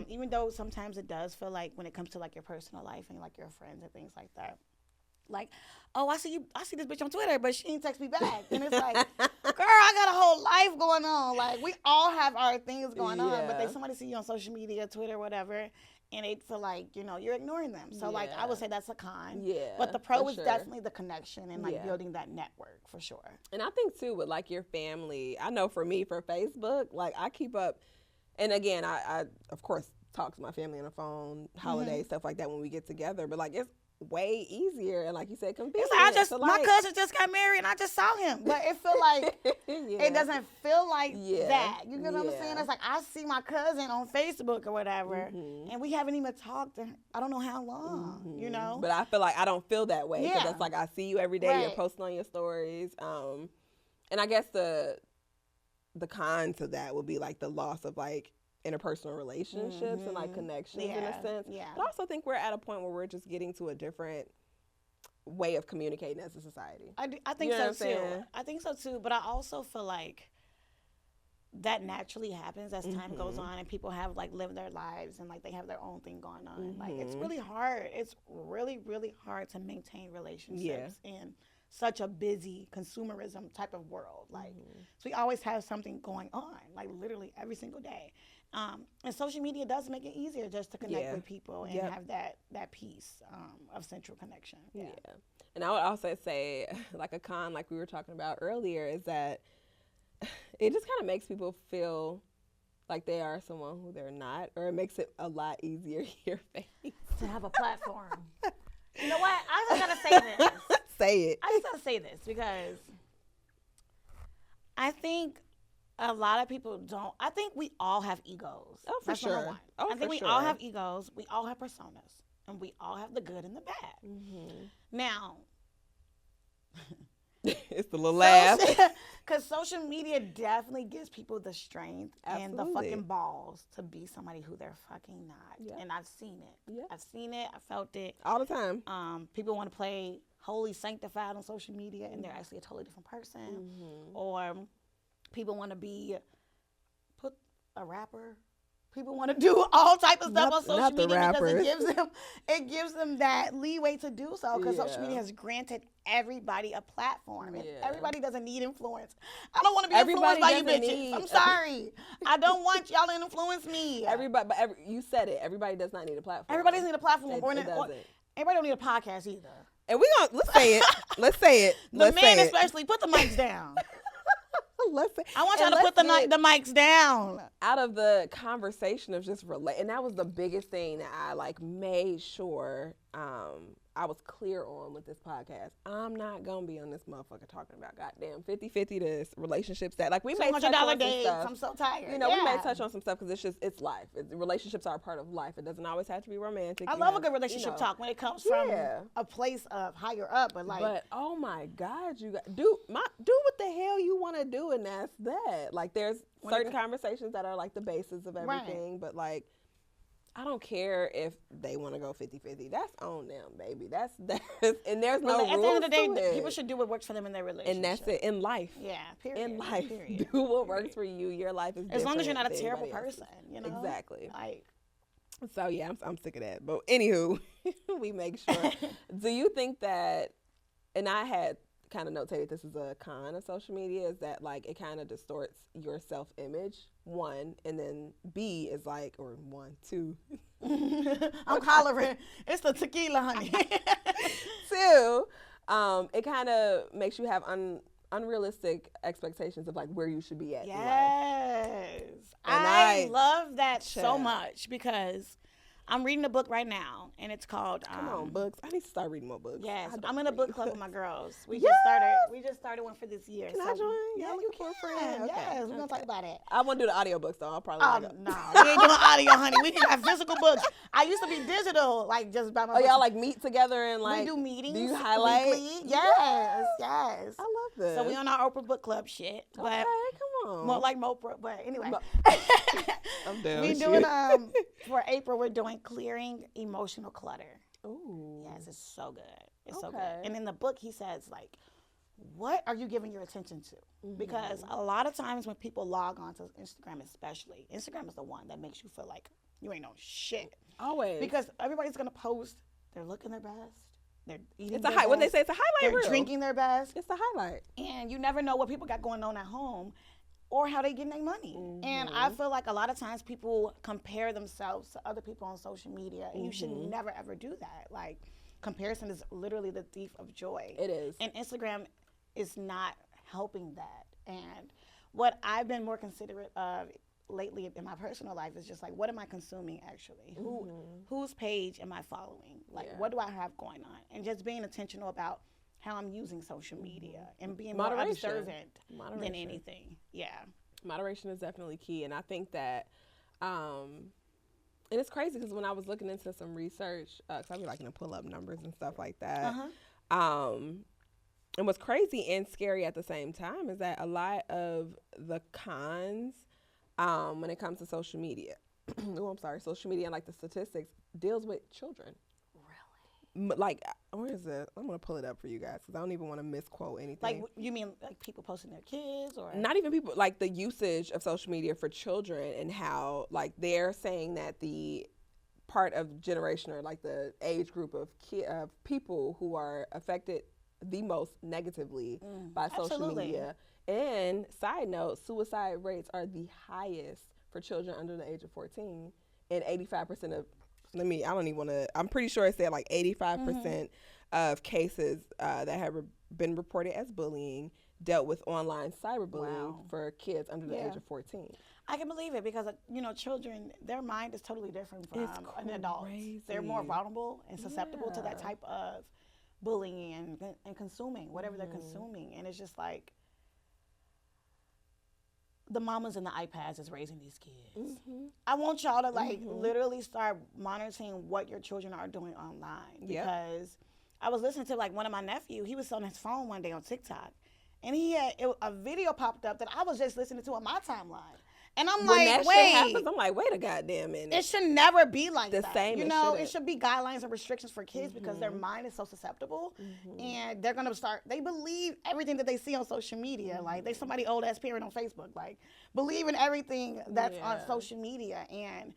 Even though sometimes it does feel like when it comes to like your personal life and like your friends and things like that, like, oh, I see this bitch on Twitter, but she didn't text me back. And it's like, girl, I got a whole life going on. Like, we all have our things going on, but somebody see you on social media, Twitter, whatever, and they feel like, you're ignoring them. So, like, I would say that's a con. But the pro is definitely the connection and, like, building that network for sure. And I think, too, with, like, your family, I know for me, for Facebook, like, I keep up, and again, I of course, talk to my family on the phone, holidays, stuff like that when we get together. But, like, it's way easier and, like you said, convenient. It's like my cousin just got married and I just saw him, but it feel like it doesn't feel like that. You know what I'm saying? It's like I see my cousin on Facebook or whatever, and we haven't even talked in I don't know how long. You know. But I feel like I don't feel that way because it's like I see you every day. You're posting on your stories, and I guess the con to that would be like the loss of like interpersonal relationships and like connections in a sense. But I also think we're at a point where we're just getting to a different way of communicating as a society. I think so too. I think so too. But I also feel like that naturally happens as time goes on and people have like lived their lives and like they have their own thing going on. Like it's really hard. It's really, really hard to maintain relationships in such a busy consumerism type of world. Like so we always have something going on, like literally every single day. And social media does make it easier just to connect with people and have that piece of central connection. Yeah. And I would also say, like a con, like we were talking about earlier, is that it just kind of makes people feel like they are someone who they're not, or it makes it a lot easier your face to have a platform. You know what? I just gotta say this. Say it. I just gotta say this because I think a lot of people don't. I think we all have egos. Oh, for sure. Number one. I think we all have egos. We all have personas. And we all have the good and the bad. Now, it's the little laugh. Because social media definitely gives people the strength and the fucking balls to be somebody who they're fucking not. And I've seen it. I've seen it. I felt it. All the time. People want to play holy sanctified on social media and they're actually a totally different person. Or people want to be a rapper. People want to do all type of stuff on social media because it gives them that leeway to do so because social media has granted everybody a platform. And everybody doesn't need influence. I don't want to be influenced by you bitches. I'm sorry. I don't want y'all to influence me. You said it. Everybody does not need a platform. Everybody doesn't need a platform. Everybody don't need a podcast either. And let's say it. Let's say it. The men especially, put the mics down. I want y'all to put the mics down. Out of the conversation of just relate, and that was the biggest thing that I like made sure I was clear on with this podcast. I'm not gonna be on this motherfucker talking about goddamn 50-50 this relationships that like we may touch on some stuff. I'm so tired. You know, we may touch on some stuff because it's life. Relationships are a part of life. It doesn't always have to be romantic. I love a good relationship talk when it comes from a place of higher up, but oh my God, you got do what the hell you want to do, and that's that. Like there's certain conversations that are like the basis of everything, but like I don't care if they want to go 50-50. That's on them, baby. That's and there's no rules. At the end of the day, people should do what works for them in their relationship. And that's it in life. Yeah, period. In life, do what works for you. Your life is different. As long as you're not a terrible person, you know. Exactly. Like. So yeah, I'm sick of that. But anywho, we make sure. Do you think that? And I had kind of notated this is a con of social media is that like it kind of distorts your self-image, one, and then B is like, or 1, 2. I'm hollering. It's the tequila, honey. 2, it kind of makes you have unrealistic expectations of like where you should be at. Yes. I love that so much because I'm reading a book right now, and it's called. Come on, books. I need to start reading more books. Yes, I'm in a book club with my girls. We just started one for this year. Can I join? Yeah, you can. Okay. Yes, we're gonna talk about it. I want to do the audiobooks though. I'll probably. No, we ain't doing audio, honey. We need to have physical books. I used to be digital, like just by my. Oh, y'all like meet together and like. We do meetings. Do you highlight? Weekly. Yes. I love this. So we on our Oprah book club shit, but okay, come on. more like Mopra. But anyway, I'm down. we doing for April. We're doing clearing emotional clutter. Ooh. Yes, it's so good. It's so good. And in the book, he says like, what are you giving your attention to? Because a lot of times when people log on to Instagram, especially, Instagram is the one that makes you feel like you ain't no shit. Always. Because everybody's gonna post. They're looking their best. They're eating. It's a highlight. When they say it's a highlight they're reel. drinking their best. It's a highlight. And you never know what people got going on at home or how they getting their money. And I feel like a lot of times people compare themselves to other people on social media. And you should never, ever do that. Like, comparison is literally the thief of joy. It is. And Instagram is not helping that. And what I've been more considerate of lately in my personal life is just like, what am I consuming actually? Whose page am I following? Like, what do I have going on? And just being intentional about how I'm using social media and being more observant than anything. Yeah. Moderation is definitely key. And I think that, and it's crazy because when I was looking into some research, because I be liking to pull up numbers and stuff like that. And what's crazy and scary at the same time is that a lot of the cons when it comes to social media, social media and like the statistics deals with children. Like, where is it? I'm going to pull it up for you guys because I don't even want to misquote anything. Like, you mean like people posting their kids or? Not even people, like the usage of social media for children and how, like, they're saying that the part of generation or like the age group of people who are affected the most negatively by social media. And side note, suicide rates are the highest for children under the age of 14, and 85% of I'm pretty sure it said like 85% of cases that have been reported as bullying dealt with online cyberbullying for kids under the age of 14. I can believe it because, children, their mind is totally different from an adult. They're more vulnerable and susceptible to that type of bullying and consuming, whatever they're consuming. And it's just like, the mamas and the iPads is raising these kids. I want y'all to literally start monitoring what your children are doing online. Because I was listening to like one of my nephews, he was on his phone one day on TikTok, and he had a video popped up that I was just listening to on my timeline. And I'm when like, that wait. Shit happens, I'm like, wait a goddamn minute. It should never be like the that. Same it should be guidelines and restrictions for kids because their mind is so susceptible, and they're gonna they believe everything that they see on social media. Like they somebody old ass parent on Facebook, like believe in everything that's on social media, and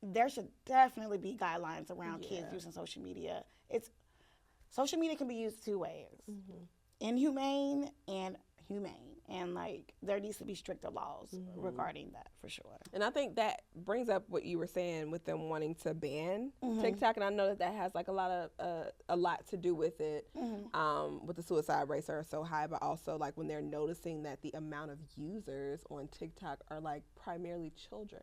there should definitely be guidelines around kids using social media. Social media can be used two ways: inhumane and humane. And like there needs to be stricter laws regarding that for sure. And I think that brings up what you were saying with them wanting to ban TikTok, and I know that has like a lot to do with it, with the suicide rates are so high, but also like when they're noticing that the amount of users on TikTok are like primarily children,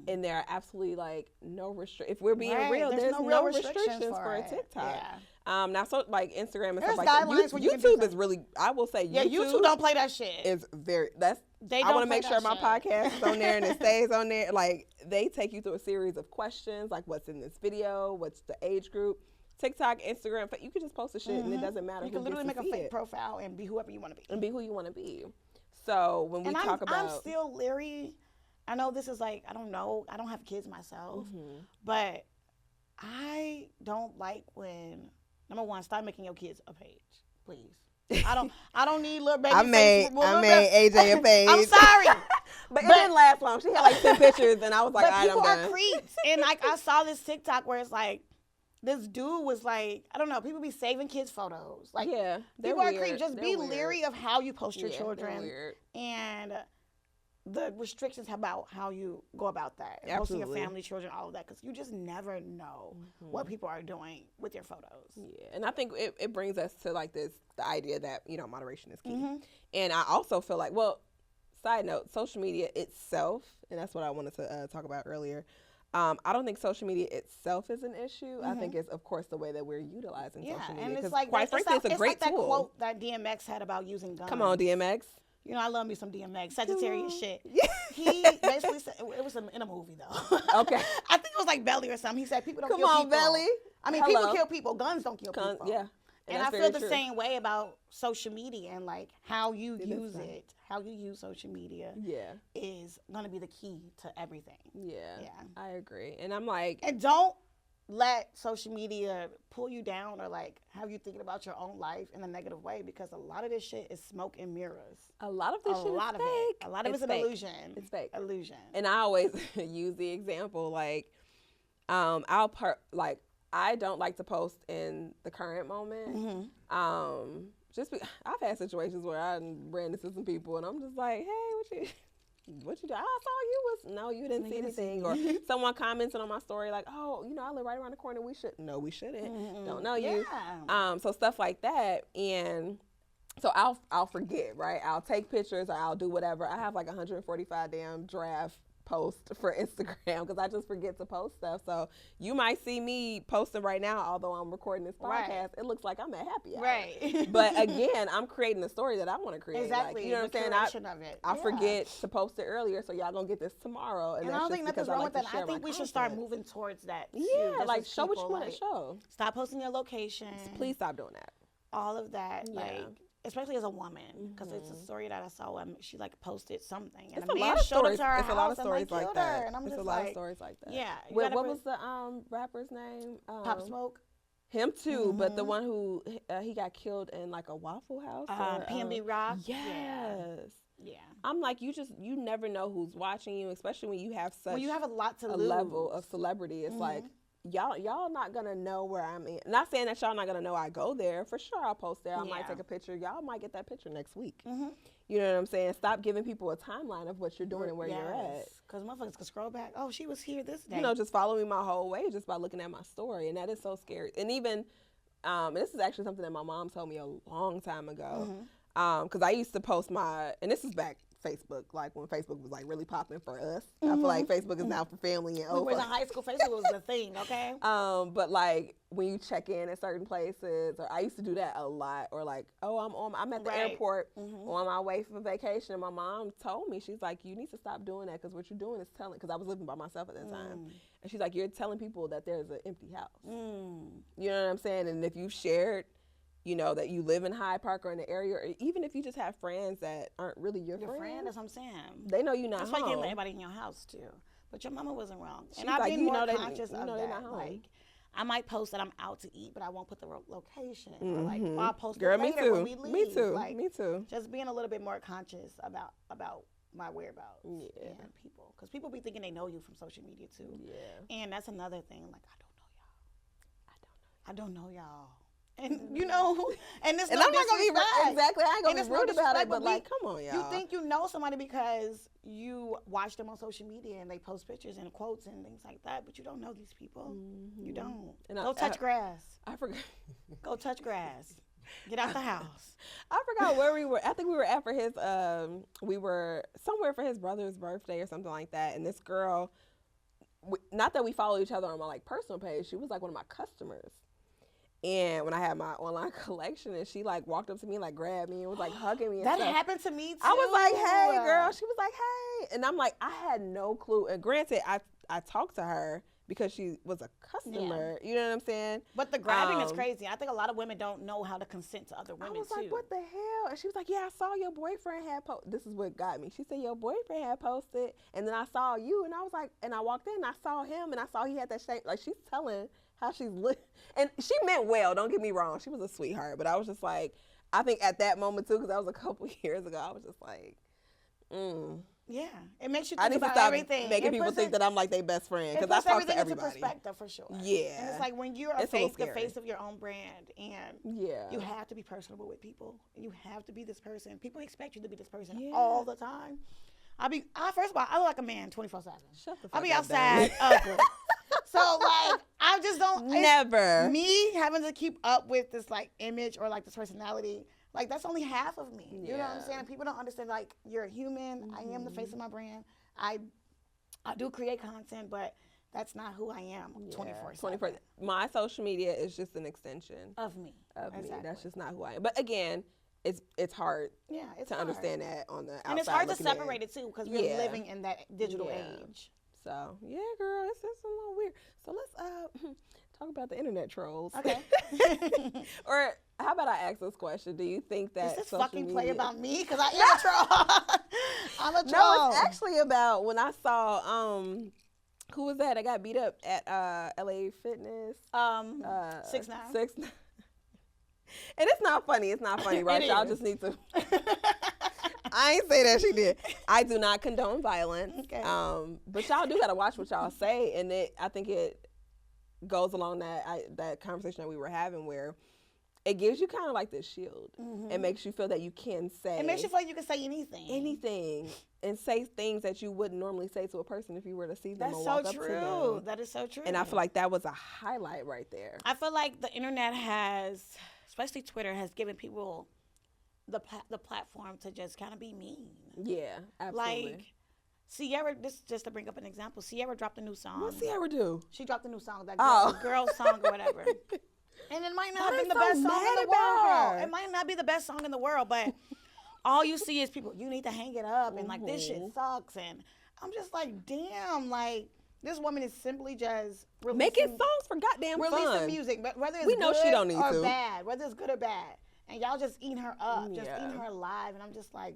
and there are absolutely like no if we're being real, there's no restrictions for TikTok. Now, so like Instagram and stuff like that. YouTube is really, I will say, YouTube don't play that shit. Is very I want to make sure my podcast is on there and it stays on there. Like they take you through a series of questions, like what's in this video, what's the age group. TikTok, Instagram, you can just post the shit and it doesn't matter. You can literally make a fake profile and be whoever you want to be. And be who you want to be. So when we talk about, I'm still leery. I know this is like, I don't know. I don't have kids myself, but I don't like when. Number one, stop making your kids a page, please. I don't need little baby. I made AJ a page. I'm sorry, but it didn't last long. She had like 10 pictures, and I was like, I'm done. People are creeps, and like I saw this TikTok where it's like, this dude was like, I don't know, people be saving kids' photos. Like, people are creeps. Just be leery of how you post your children, and the restrictions about how you go about that. Posting your family, children, all of that, because you just never know what people are doing with their photos. Yeah, and I think it brings us to like the idea that, moderation is key. And I also feel like, well, side note, social media itself, and that's what I wanted to talk about earlier, I don't think social media itself is an issue. I think it's, of course, the way that we're utilizing social media. And it's like, quite frankly, it's a great tool. It's like that tool. quote that DMX had about using guns. Come on, DMX. You know, I love me some DMX, Sagittarius shit. He basically said, it was in a movie, though. Okay. I think it was like Belly or something. He said, people don't kill people. Come on, Belly. I mean, people kill people. Guns don't kill people. Yeah. And I feel the same way about social media and like how you use it, how you use social media is going to be the key to everything. Yeah, I agree. And I'm like... And don't let social media pull you down or like have you thinking about your own life in a negative way, because a lot of this shit is smoke and mirrors. A lot of this shit is fake. A lot of it's an illusion. It's fake. Illusion. And I always use the example like, I don't like to post in the current moment. I've had situations where I ran into some people and I'm just like, hey, what you do? I saw you you didn't see anything. Or someone commented on my story like, oh, I live right around the corner. We shouldn't. Don't know you. So stuff like that. And so I'll forget, right? I'll take pictures or I'll do whatever. I have like 145 damn draft post for Instagram because I just forget to post stuff. So you might see me posting right now, although I'm recording this podcast. Right. It looks like I'm at happy hour. Right. But again, I'm creating the story that I want to create. Exactly. Like, you know what I'm saying? I forget to post it earlier, so y'all gonna get this tomorrow. And I don't think nothing's wrong with that. I think we should start moving towards that. Yeah, like show what you want to show. Stop posting your location. Please stop doing that. All of that, especially as a woman, because it's a story that I saw. She like posted something, and a man showed up to her house. It's a lot of stories like that. And I'm just a lot of stories like that. Yeah. What was the rapper's name? Pop Smoke. Him too, but the one who he got killed in like a Waffle House. PNB Rock. Yes. Yeah. I'm like, you never know who's watching you, especially when you have such you have a lot to a lose. level of celebrity. It's like, y'all not gonna know where I'm in. Not saying that y'all not gonna know I go there. For sure I'll post there. I might take a picture. Y'all might get that picture next week. You know what I'm saying? Stop giving people a timeline of what you're doing and where you're at. Because motherfuckers can scroll back. Oh, she was here this day. Just follow me my whole way just by looking at my story. And that is so scary. And even, and this is actually something that my mom told me a long time ago. Because I used to post and this is back Facebook, like when Facebook was like really popping for us. I feel like Facebook is now for family and over. When we were in high school, Facebook was the thing, okay? But like when you check in at certain places, or I used to do that a lot, or like, oh, I'm at the airport on my way for vacation, and my mom told me, she's like, you need to stop doing that, because what you're doing is telling, because I was living by myself at that time, and she's like, you're telling people that there's an empty house. You know what I'm saying? And if you've shared, that you live in Hyde Park or in the area, or even if you just have friends that aren't really your friend. That's what I'm saying. They know you're not home. That's why you can't let everybody in your house, too. But your mama wasn't wrong. She's and I've like, been more conscious of they're that. Not home. Like, I might post that I'm out to eat, but I won't put the location. Or like, I'll post Girl, it later when we leave. Me too. Like, me too. Just being a little bit more conscious about my whereabouts and people. Because people be thinking they know you from social media, too. Yeah. And that's another thing. Like, I don't know y'all. And and this, and I'm not gonna be exactly. I ain't gonna be rude about it, but like, come on, y'all. You think you know somebody because you watch them on social media and they post pictures and quotes and things like that, but you don't know these people. You don't. And go touch grass. I forgot. Go touch grass. Get out the house. I forgot where we were. I think we were at for his. We were somewhere for his brother's birthday or something like that, and this girl. Not that we follow each other on my like personal page. She was like one of my customers. And when I had my online collection, and she like walked up to me, like grabbed me and was like hugging me. And that stuff. happened to me too. I was like, "Hey, girl." She was like, "Hey," and I'm like, I had no clue. And granted, I talked to her because she was a customer. You know what I'm saying? But the grabbing is crazy. I think a lot of women don't know how to consent to other women. I was like, "What the hell?" And she was like, "Yeah, I saw your boyfriend had posted." This is what got me. She said your boyfriend had posted, and then I saw you, and I was like, and I walked in, and I saw him, and I saw he had that shape. Like she's telling how she's lit. And she meant well, don't get me wrong. She was a sweetheart. But I was just like, I think at that moment, too, because that was a couple years ago, I was just like, Yeah. It makes you think about everything. Making people think that I'm like their best friend. Because I talk to everybody. Into perspective, for sure. Yeah. And it's like when you're the face of your own brand, and you have to be personable with people. You have to be this person. People expect you to be this person all the time. First of all, I look like a man 24/7. Shut the fuck up. I'll be outside ugly. So, like, I just don't. Never. Me having to keep up with this, like, image or, like, this personality, like, that's only half of me. You know what I'm saying? And people don't understand, like, you're a human. I am the face of my brand. I do create content, but That's not who I am 24/7. 24. My social media is just an extension of me. Exactly. That's just not who I am. But again, it's hard to understand that on the outside. And it's hard to separate it too, because we're living in that digital age. So yeah, girl, it's a little weird. So let's talk about the internet trolls. Okay. Or how about I ask this question? Do you think that is this social fucking media... play about me? Because I am a troll. I'm a troll. No, it's actually about when I saw who was that? I got beat up at LA Fitness. 6ix9ine. 6ix9ine. And it's not funny. It's not funny, right? Y'all just need to. I ain't say that she did. I do not condone violence. Okay. But y'all do gotta watch what y'all say, and I think it goes along that conversation that we were having, where it gives you kind of like this shield. It makes you feel that you can say. It makes you feel like you can say anything. Anything, and say things that you wouldn't normally say to a person if you were to see them or walk up to them. That's so true. That is so true. And I feel like that was a highlight right there. I feel like the internet has, especially Twitter, has given people the platform to just kind of be mean. Yeah, absolutely. Like Sierra, this just to bring up an example. Sierra dropped a new song. What Sierra do? She dropped a new song, that girl song or whatever. And it might not have been the best song in the world. It might not be the best song in the world, but all you see is people, you need to hang it up, and like, this shit sucks. And I'm just like, damn, like, this woman is simply just making songs for goddamn fun. Releasing music, but whether it's we know good she don't need or to. bad, whether it's good or bad. And y'all just eating her up, just eating her alive. And I'm just like,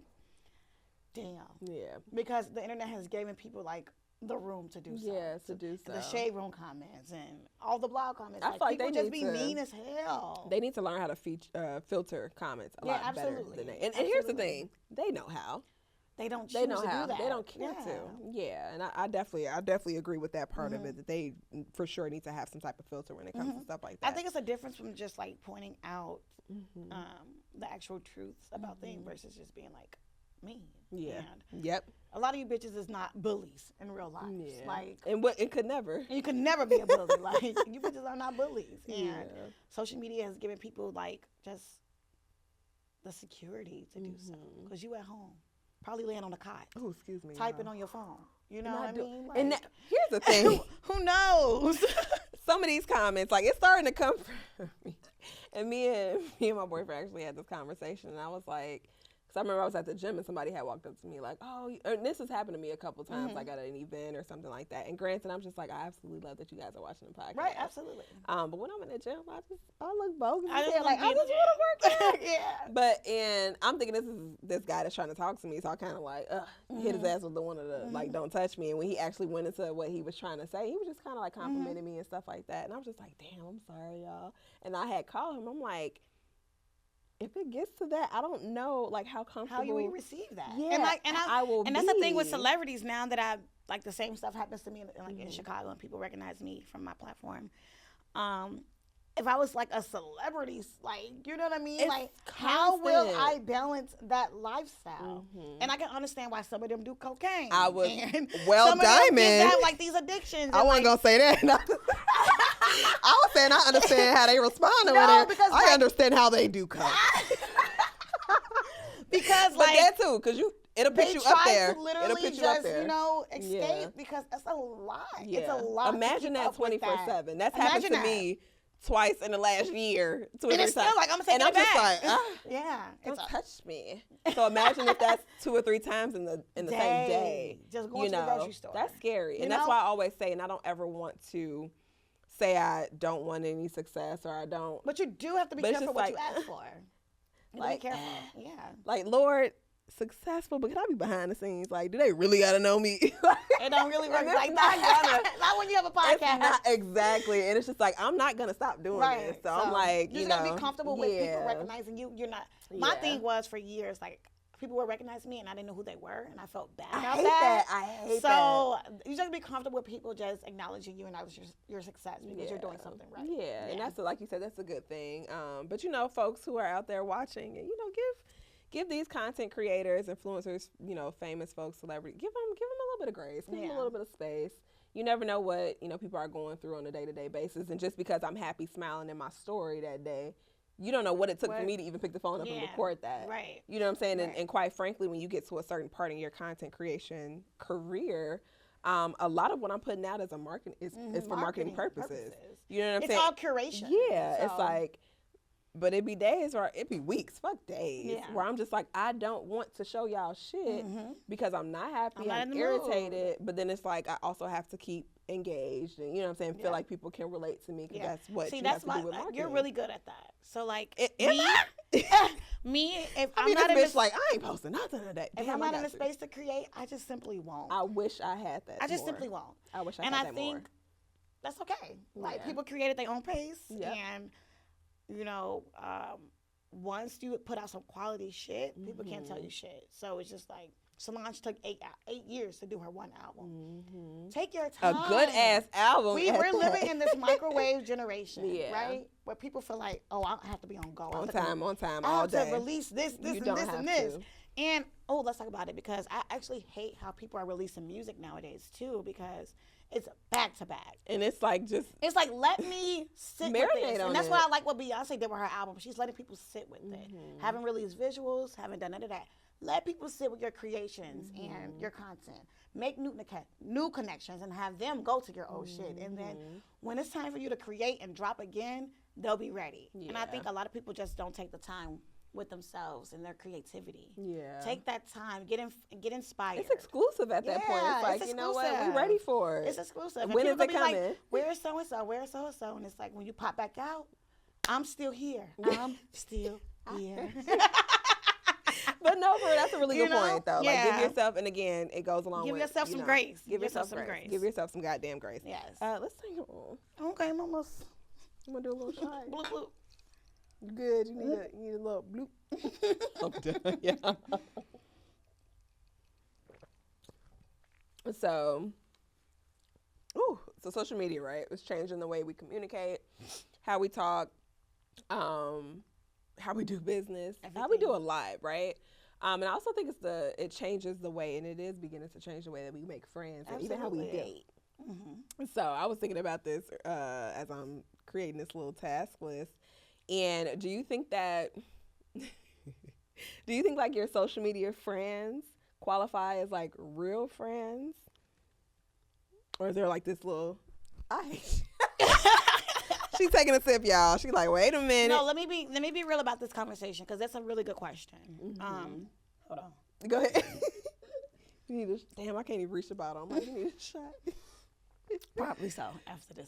damn. Yeah. Because the internet has given people like the room to do so. Yeah, to do so. The shade room comments and all the blog comments. I feel like people just be mean as hell. They need to learn how to filter comments a lot better than they. And here's the thing, they know how. They don't choose to do that. They don't care to. Yeah, and I definitely agree with that part of it, that they for sure need to have some type of filter when it comes to stuff like that. I think it's a difference from just like pointing out the actual truths about things versus just being like mean. Yeah. And yep. A lot of you bitches is not bullies in real life. Yeah. Like, and it could never. You could never be a bully. Like, you bitches are not bullies. And social media has given people like just the security to do so. Because you at home, probably laying on a cot. Oh, excuse me. Typing on your phone. You know what I mean? Like, and here's the thing. Who knows? Some of these comments, like, it's starting to come from me. And me and my boyfriend actually had this conversation, and I was like, because I remember I was at the gym and somebody had walked up to me like, oh, and this has happened to me a couple times, like at an event or something like that. And granted, I'm just like, I absolutely love that you guys are watching the podcast. Right, absolutely. But when I'm in the gym, I look bogus. I just want to work out. Yeah. And I'm thinking this is this guy that's trying to talk to me, so I kind of like hit his ass with the one of the like, don't touch me. And when he actually went into what he was trying to say, he was just kind of like complimenting me and stuff like that. And I was just like, damn, I'm sorry, y'all. And I had called him. I'm like, if it gets to that, I don't know, like, how comfortable. How you will receive that. Yeah, I will. And that's the thing with celebrities now that I, like, the same stuff happens to me in Chicago and people recognize me from my platform. If I was, like, a celebrity, like, you know what I mean? It's like, constant. How will I balance that lifestyle? And I can understand why some of them do cocaine. I would. Well, some Diamond. of them have, like, these addictions. I wasn't going to say that. I was saying I understand how they respond to it. Because I understand how they do coke. Because, but like, that too, because it'll put you up there. To literally it'll put you just, up there. You know, escape because that's a lot. Yeah. It's a lot. Imagine that 24/7. That's happened to me twice in the last year. And it's still like, I'm taking it back. Just like, yeah, don't touch me. So imagine if that's 2 or 3 times in the same day. Just going to the grocery store. That's scary. And that's why I always say, and I don't ever want to say I don't want any success or I don't. But you do have to be careful what you ask for. Like, be careful. Yeah. Like, Lord, successful, but can I be behind the scenes? Like, do they really gotta know me? It don't really work like that. Not when you have a podcast. Not exactly. And it's just like, I'm not gonna stop doing this. So I'm like, you just gotta be comfortable with people recognizing you. You're not. My thing was for years, like, people were recognizing me and I didn't know who they were and I felt bad about that. I hate that. So you just gotta be comfortable with people just acknowledging you and your success because you're doing something right. Yeah, and that's like you said, that's a good thing. But you know, folks who are out there watching, and you know, give these content creators, influencers, you know, famous folks, celebrities, give them a little bit of grace, give them a little bit of space. You never know what, you know, people are going through on a day-to-day basis, and just because I'm happy smiling in my story that day, you don't know what it took for me to even pick the phone up and record that. Right. You know what I'm saying? And quite frankly, when you get to a certain part in your content creation career, A lot of what I'm putting out as a marketing is for marketing purposes. You know what I'm saying? It's all curation. Yeah, so. It's like, but it'd be days or it'd be weeks, fuck days, where I'm just like, I don't want to show y'all shit because I'm not happy, I'm irritated, but then it's like I also have to keep engaged and, you know what I'm saying, feel like people can relate to me because that's what you have to do with marketing. You're really good at that. So like, me, if I'm not in this, like, I ain't posting nothing today. If I'm not in the space to create, I just simply won't. I wish I had that. I just simply won't. I wish I had that more. And I think that's okay. Like, people create at their own pace, and you know, once you put out some quality shit, people can't tell you shit. So it's just like, Solange took 8 years to do her one album. Take your time. A good ass album. We're living in this microwave generation, right? Where people feel like, oh, I have to be on go. On time, all day. I have to release this, and this. And, let's talk about it, because I actually hate how people are releasing music nowadays, too, because it's back to back. And it's like it's like, let me sit with this. And that's what I like what Beyonce did with her album. She's letting people sit with it. Haven't released visuals, haven't done none of that. Let people sit with your creations and your content. Make new connections and have them go to your old shit. And then when it's time for you to create and drop again, they'll be ready. And I think a lot of people just don't take the time with themselves and their creativity. Take that time, get inspired. It's exclusive at that point. It's like, you know what, we're ready for it. It's exclusive. And when is it coming? Like, where's so-and-so? Where's so-and-so? And it's like, when you pop back out, I'm still here. I'm still here. But no, that's a really good point, though. Like, give yourself, and again, it goes along with, give yourself some grace. Give yourself some grace. Give yourself some goddamn grace. Yes. Let's take it on. Okay, I'm almost. I'm gonna do a little shot. Bloop, bloop. You good? You need a little bloop. Okay. Yeah. So social media, right? It's changing the way we communicate, how we talk, how we do business, how we do a lot, right? And I also think it changes the way, and it is beginning to change the way that we make friends and even how we date. So I was thinking about this as I'm creating this little task list. And do you think like your social media friends qualify as like real friends? Or is there like this little She's taking a sip, y'all. She's like, wait a minute. No, let me be real about this conversation, because that's a really good question. Hold on. Go ahead. You need damn, I can't even reach the bottle. I'm like, you need a shot. Probably so after this.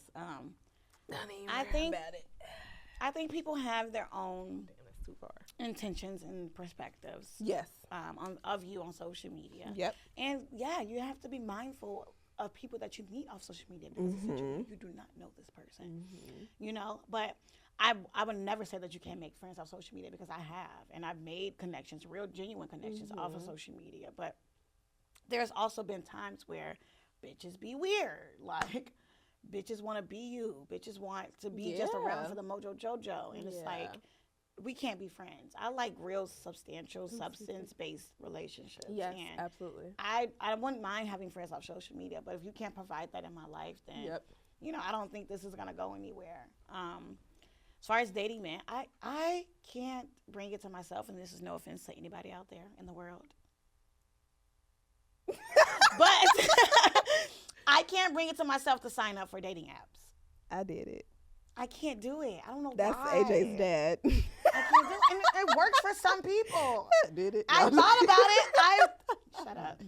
I think people have their own too far intentions and perspectives. Yes. Of you on social media. Yep. And you have to be mindful of people that you meet off social media, because you do not know this person. You know, but I would never say that you can't make friends off social media, because I have, and I've made connections, real genuine connections off of social media. But there's also been times where bitches be weird, like bitches want to be you, bitches want to be just around for the mojo jojo, and it's like, we can't be friends. I like real substantial, substance-based relationships. Yes, and absolutely. I wouldn't mind having friends off social media, but if you can't provide that in my life, then you know, I don't think this is gonna go anywhere. As far as dating, man, I can't bring it to myself, and this is no offense to anybody out there in the world, but I can't bring it to myself to sign up for dating apps. I did it. I can't do it. I don't know That's why. That's AJ's dad. I can't do it. And it works for some people. Did it? I thought about it. Shut up.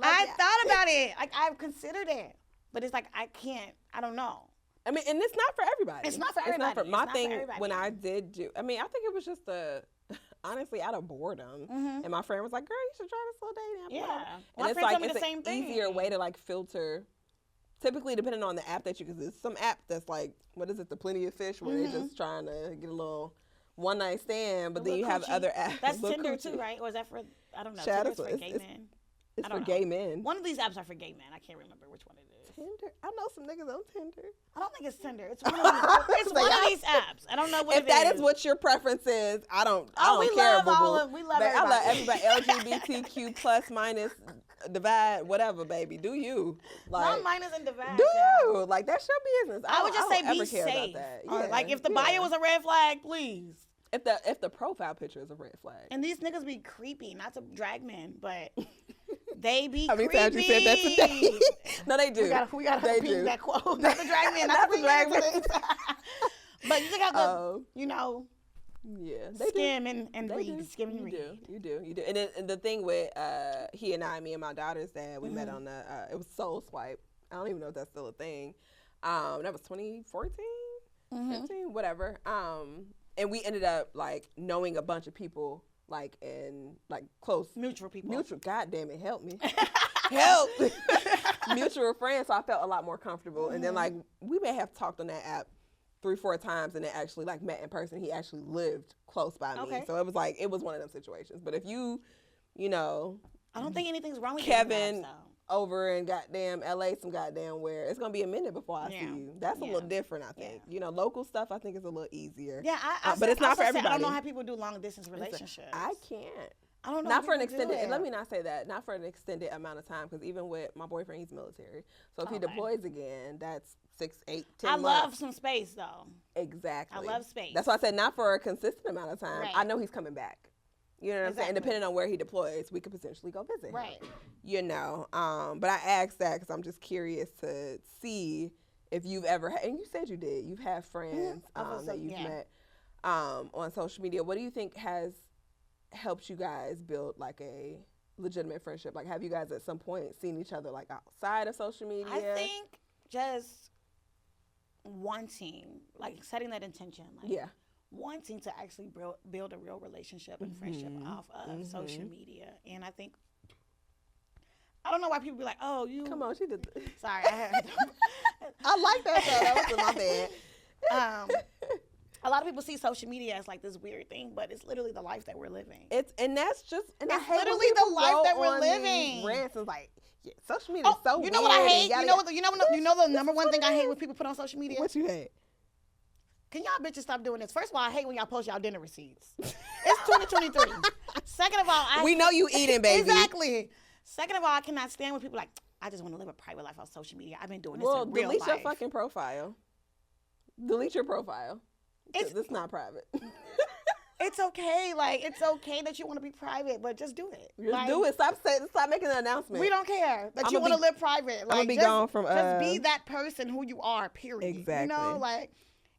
I thought about it. Like, I've considered it. But it's like, I can't. I don't know. I mean, and it's not for everybody. It's not for everybody. My thing, when I did do, I mean, I think it was just honestly, out of boredom. And my friend was like, girl, you should try this little dating app. Yeah. And it's like, it's an easier way to like filter. Typically, depending on the app that you, because there's some app that's like, what is it, the Plenty of Fish, where they're just trying to get a little one night stand, but then you have other apps. That's Tinder too, right? Or is that for, I don't know, Tinder's for gay men? It's for gay men. One of these apps are for gay men. I can't remember which one it is. Tinder? I know some niggas on Tinder. I don't think it's Tinder. It's one of these, it's one of these apps. I don't know what it is. If that is what your preference is, I don't care, boo-boo. We love everybody. I love everybody. LGBTQ plus minus divide whatever, baby. Do you? Like, not minus and divide. Do you? Like, that's your business. I would just say be safe. Yeah. Like, if the bio was a red flag, please. If the profile picture is a red flag. And these niggas be creepy, not to drag men, but They be How many creepy. times you said that today? No, they do. We gotta they repeat do. that quote. Not to drag me in. Not to drag me in. But you got to, yeah, skim and read. Skim and read. You do. And then and the thing with he and I, me and my daughter's dad, we met on the it was Soul Swipe. I don't even know if that's still a thing. That was 2014, 15, whatever. And we ended up like knowing a bunch of people like in like close mutual people. God damn it, help me. Help. Mutual friends, so I felt a lot more comfortable. And then like we may have talked on that app 3-4 times and then actually like met in person. He actually lived close by me. So it was one of them situations. But if you know, I don't think anything's wrong with Kevin over in goddamn LA, some goddamn where it's gonna be a minute before I see you. That's a little different, I think. Local stuff I think is a little easier. Yeah, but it's not for everybody. I don't know how people do long distance relationships. I can't. I don't know. Not for an extended. Let me not say that. Not for an extended amount of time, because even with my boyfriend, he's military. So if he deploys again, that's 6, 8, 10 months. I love some space though. Exactly. I love space. That's why I said not for a consistent amount of time. Right. I know he's coming back. You know what I'm saying? And depending on where he deploys, we could potentially go visit him. Right. But I asked that because I'm just curious to see if you've ever had, and you said you did. You've had friends that you've met on social media. What do you think has helped you guys build like a legitimate friendship? Like, have you guys at some point seen each other like outside of social media? I think just wanting, like setting that intention. Like, wanting to actually build a real relationship and friendship off of social media. And I think, I don't know why people be like, oh, you. Come on, she did. Sorry, I like that though. That was my bad. A lot of people see social media as like this weird thing, but it's literally the life that we're living. It's literally the life that we're living. Rants is like, social media is so weird. You know what I hate? You know the number one thing I hate when people put on social media? What you hate? Can y'all bitches stop doing this? First of all, I hate when y'all post y'all dinner receipts. It's 2023. Second of all, we know you eating, baby. Exactly. Second of all, I cannot stand when people like, I just want to live a private life on social media. I've been doing this in real life. Well, delete your fucking profile. Delete your profile. It's not private. It's okay. Like, it's okay that you want to be private, but just do it. Just do it. Stop making an announcement. We don't care that you want to live private. Like, I'm going to be gone from... just be that person who you are, period. Exactly.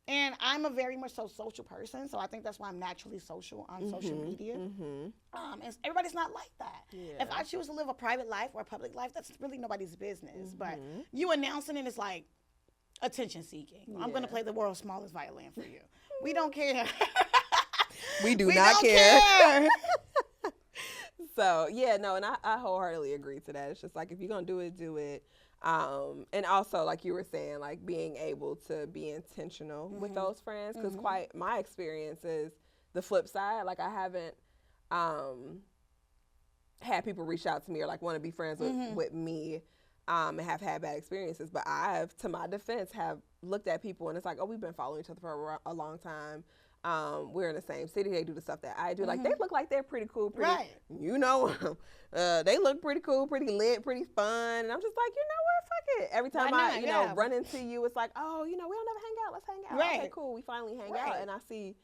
And I'm a very much so social person, so I think that's why I'm naturally social on social media. And everybody's not like that. Yeah. If I choose to live a private life or a public life, that's really nobody's business. But you announcing it is like attention seeking. Yeah. I'm going to play the world's smallest violin for you. We don't care. We do not care. So, and I wholeheartedly agree to that. It's just like, if you're going to do it, do it. And also, like you were saying, like being able to be intentional with those friends, because quite my experience is the flip side. Like, I haven't had people reach out to me or like want to be friends with me and have had bad experiences. But I've, to my defense, have looked at people and it's like, oh, we've been following each other for a long time. We're in the same city. They do the stuff that I do. Like, they look like they're pretty cool. They look pretty cool, pretty lit, pretty fun. And I'm just like, you know what? Fuck it. Every time I run into you, it's like, oh, we don't ever hang out. Let's hang out. Right. Okay, cool. We finally hang out. And I see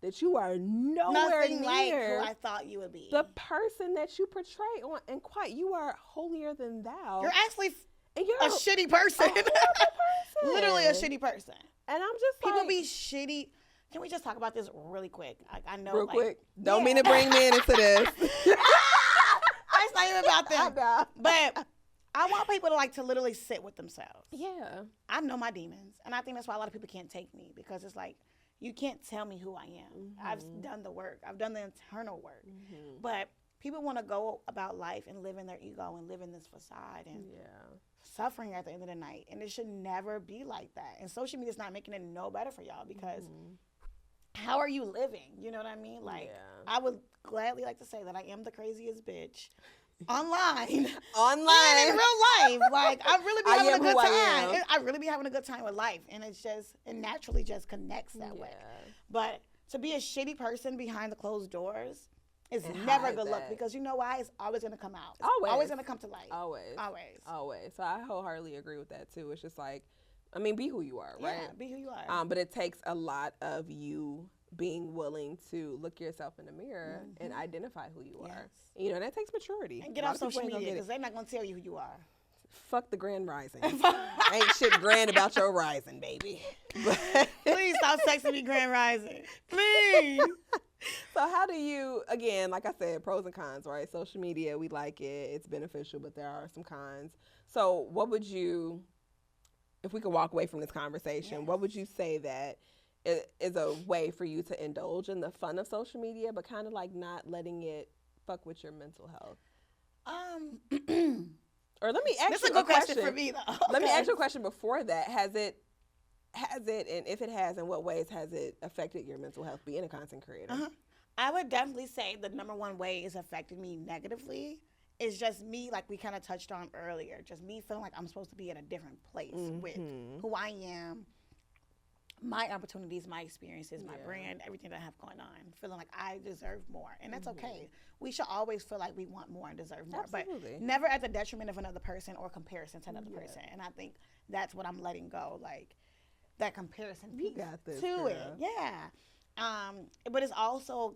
that you are nowhere near like who I thought you would be. The person that you portray on, and you are holier than thou. You're actually a shitty person. Literally a shitty person. And I'm just people be shitty. Can we just talk about this really quick? I know. Real quick. Don't mean to bring men into this. It's not even about them. But I want people to literally sit with themselves. Yeah. I know my demons. And I think that's why a lot of people can't take me, because it's like, you can't tell me who I am. I've done the work. I've done the internal work. But people want to go about life and live in their ego and live in this facade and suffering at the end of the night. And it should never be like that. And social media is not making it no better for y'all, because how are you living? You know what I mean? Like, I would gladly like to say that I am the craziest bitch online and in real life. Like, I really be having a good time. I really be having a good time with life, and it naturally just connects that way. But to be a shitty person behind the closed doors is never a good look, because you know why? It's always going to come out. It's always going to come to light. Always. So I wholeheartedly agree with that too. It's just like, I mean, be who you are, right? Yeah, be who you are. But it takes a lot of you being willing to look yourself in the mirror and identify who you are. You know, that takes maturity. And get off social media because they're not going to tell you who you are. Fuck the grand rising. Ain't shit grand about your rising, baby. Please stop texting me grand rising. Please. So how do you, again, like I said, pros and cons, right? Social media, we like it. It's beneficial, but there are some cons. So what would you, if we could walk away from this conversation, what would you say that is a way for you to indulge in the fun of social media, but kind of like not letting it fuck with your mental health? Or let me ask this you is a good question for me, though. Let me ask you a question before that. Has it, and if it has, in what ways has it affected your mental health being a content creator? I would definitely say the number one way it's affected me negatively is just me, like we kind of touched on earlier, just me feeling like I'm supposed to be in a different place with who I am, my opportunities, my experiences, my brand, everything that I have going on, feeling like I deserve more. And that's okay. We should always feel like we want more and deserve more, but never at the detriment of another person or comparison to another person. And I think that's what I'm letting go, like that comparison piece to it. Yeah. But it's also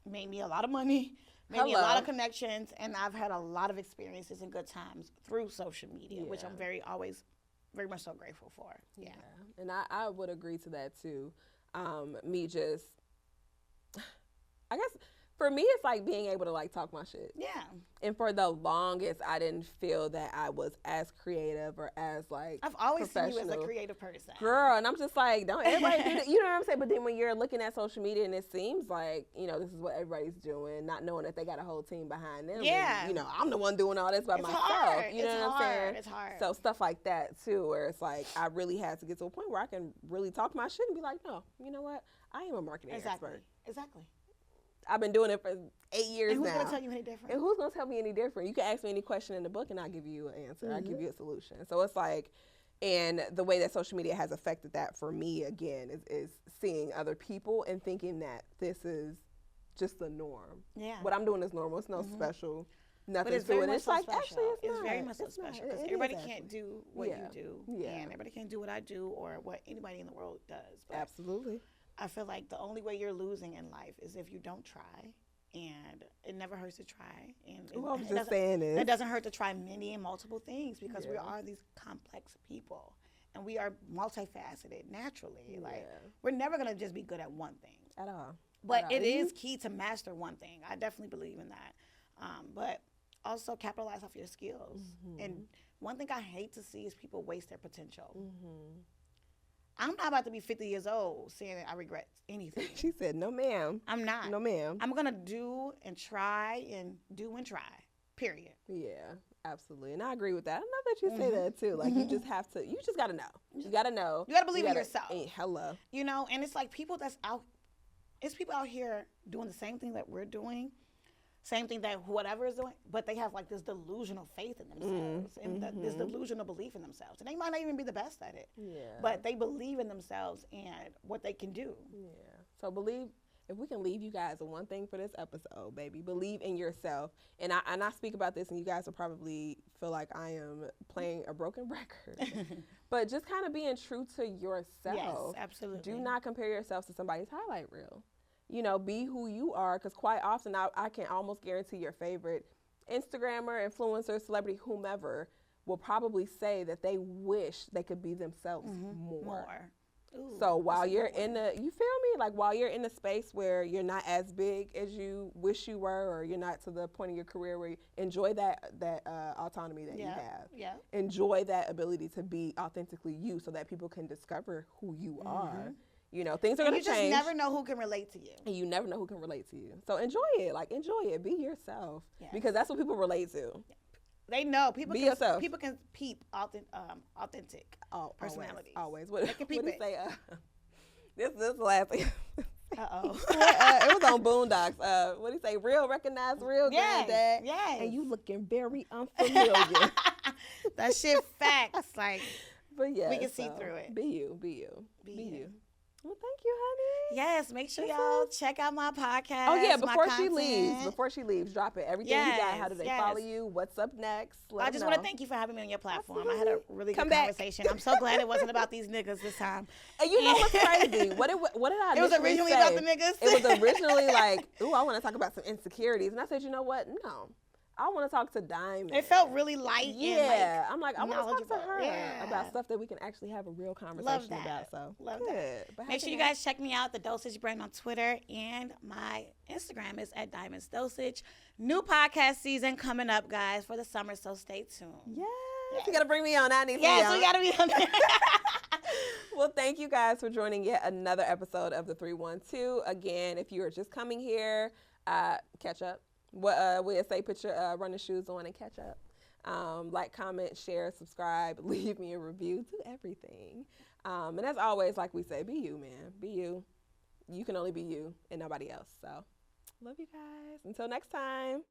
made me a lot of money, made me a lot of connections, and I've had a lot of experiences and good times through social media, which I'm very much so grateful for. Yeah. And I would agree to that too. Me just, I guess for me, it's like being able to like talk my shit. Yeah. And for the longest, I didn't feel that I was as creative or as like I've always seen you as a creative person. Girl, and I'm just like, don't everybody do that? You know what I'm saying? But then when you're looking at social media and it seems like, you know, this is what everybody's doing, not knowing that they got a whole team behind them. Yeah. And, you know, I'm the one doing all this by myself. Hard. You know what I'm saying? It's hard. So stuff like that too, where it's like I really had to get to a point where I can really talk my shit and be like, no, you know what? I am a marketing expert. Exactly. I've been doing it for 8 years now. And who's going to tell you any different? And who's going to tell me any different? You can ask me any question in the book and I'll give you an answer. I'll give you a solution. So it's like, and the way that social media has affected that for me, again, is seeing other people and thinking that this is just the norm. Yeah. What I'm doing is normal. It's no special. Nothing but it's to very it. much It's so like, special. actually, it's not. Very much so special because everybody can't do what you do. Yeah. And everybody can't do what I do or what anybody in the world does. But absolutely. I feel like the only way you're losing in life is if you don't try. And it never hurts to try. And it doesn't hurt to try many and multiple things because we are these complex people. And we are multifaceted naturally. Like, we're never going to just be good at one thing. At all. But it is key to master one thing. I definitely believe in that. But also capitalize off your skills. And one thing I hate to see is people waste their potential. I'm not about to be 50 years old saying that I regret anything. She said, no, ma'am. I'm not. No, ma'am. I'm going to do and try and do and try, period. Yeah, absolutely. And I agree with that. I love that you say that, too. Like, you just have to, you just got to know. You got to know. You got to believe in yourself. Hello. You know, and it's like people it's people out here doing the same thing that we're doing. Same thing that whatever is doing, but they have like this delusional faith in themselves and this delusional belief in themselves. And they might not even be the best at it. Yeah. But they believe in themselves and what they can do. Yeah. So if we can leave you guys with one thing for this episode, baby, believe in yourself. And I speak about this and you guys will probably feel like I am playing a broken record. But just kind of being true to yourself. Yes, absolutely. Do not compare yourself to somebody's highlight reel. You know, be who you are, because quite often I can almost guarantee your favorite Instagrammer, influencer, celebrity, whomever will probably say that they wish they could be themselves more. Ooh, so while you're in you feel me? Like while you're in a space where you're not as big as you wish you were, or you're not to the point of your career where you enjoy that autonomy that you have. Yeah. Enjoy that ability to be authentically you so that people can discover who you are. You know, things are going to change. You just never know who can relate to you. And you never know who can relate to you. So enjoy it. Like, enjoy it. Be yourself. Yes. Because that's what people relate to. Yeah. They know. Be yourself. People can peep authentic personalities. Always. What they can peep it. Say, this last thing. Uh-oh. It was on Boondocks. What do you say? Real recognize real, granddad. Yes. And you looking very unfamiliar. That shit facts. Like, but yeah, we can see through it. Be you. Be you. Be you. Well, thank you, honey. Yes, make sure y'all check out my podcast. Oh yeah, before she leaves, drop it. Everything you got. How do they follow you? What's up next? I just want to thank you for having me on your platform. Absolutely. I had a really good conversation. I'm so glad it wasn't about these niggas this time. And you know what's crazy? What did I? It was originally about the niggas. It was originally like, ooh, I want to talk about some insecurities, and I said, you know what? No. I want to talk to Diamond. It felt really light. Yeah, I'm like, I want to talk to her about stuff that we can actually have a real conversation about. So love that. But make sure you guys check me out, the Dosage brand on Twitter, and my Instagram is at Diamonds Dosage. New podcast season coming up, guys, for the summer. So stay tuned. Yes. You gotta bring me on. I need to be on. Yes, we gotta be on there. Well, thank you guys for joining yet another episode of the 312. Again, if you are just coming here, catch up. What we'll say, put your running shoes on and catch up. Like, comment, share, subscribe, leave me a review, do everything. And as always, like we say, be you, man. Be you. You can only be you and nobody else. So, love you guys. Until next time.